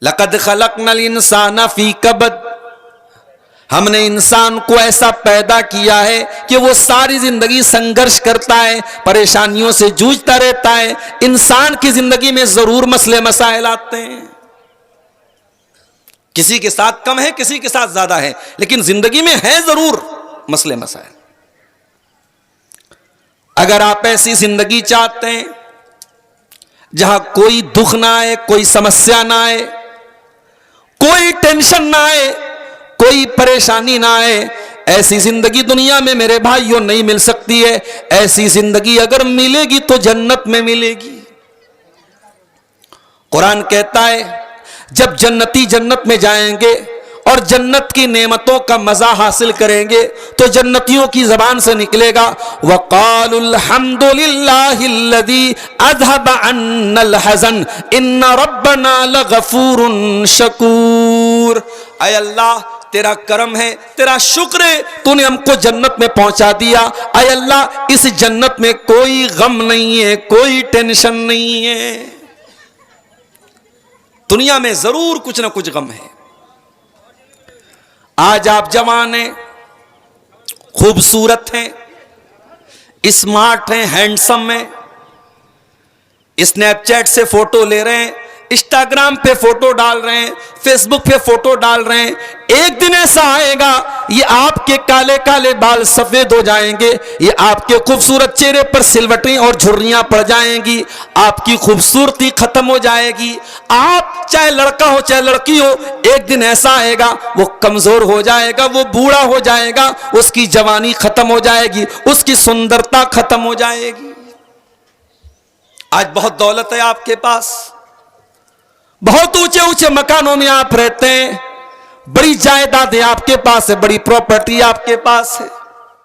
लक़द खलक़नल इंसाना फ़ी कबद, हमने इंसान को ऐसा पैदा किया है कि वो सारी जिंदगी संघर्ष करता है, परेशानियों से जूझता रहता है। इंसान की जिंदगी में जरूर मसले मसाइल आते हैं, किसी के साथ कम है, किसी के साथ ज्यादा है, लेकिन जिंदगी में है जरूर मसले मसाइल। अगर आप ऐसी जिंदगी चाहते हैं जहां कोई दुख ना आए, कोई समस्या ना आए, कोई टेंशन ना आए, कोई परेशानी ना आए, ऐसी जिंदगी दुनिया में मेरे भाइयों नहीं मिल सकती है। ऐसी जिंदगी अगर मिलेगी तो जन्नत में मिलेगी। कुरान कहता है जब जन्नती जन्नत में जाएंगे और जन्नत की नेमतों का मजा हासिल करेंगे तो जन्नतियों की जबान से निकलेगा वक़ालुल हम्दुलिल्लाहिल्लज़ी अज़हबा अन्नल हज़न इन्ना रब्बना लगफ़ूरुन शकूर। ऐ अल्लाह तेरा करम है, तेरा शुक्र है, तूने हमको जन्नत में पहुंचा दिया। ऐ अल्लाह इस जन्नत में कोई गम नहीं है, कोई टेंशन नहीं है। दुनिया में जरूर कुछ ना कुछ गम है। आज आप जवान हैं, खूबसूरत हैं, स्मार्ट हैं, हैंडसम हैं, स्नैपचैट से फोटो ले रहे हैं, इंस्टाग्राम पे फोटो डाल रहे हैं, फेसबुक पे फोटो डाल रहे हैं। एक दिन ऐसा आएगा ये आपके काले काले बाल सफेद हो जाएंगे, ये आपके खूबसूरत चेहरे पर सिलवटें और झुर्रियां पड़ जाएंगी, आपकी खूबसूरती खत्म हो जाएगी। आप चाहे लड़का हो चाहे लड़की हो, एक दिन ऐसा आएगा वो कमजोर हो जाएगा, वो बूढ़ा हो जाएगा, उसकी जवानी खत्म हो जाएगी, उसकी सुंदरता खत्म हो जाएगी। आज बहुत दौलत है आपके पास, बहुत ऊंचे ऊंचे मकानों में आप रहते हैं, बड़ी जायदादें आपके पास है, बड़ी प्रॉपर्टी आपके पास है,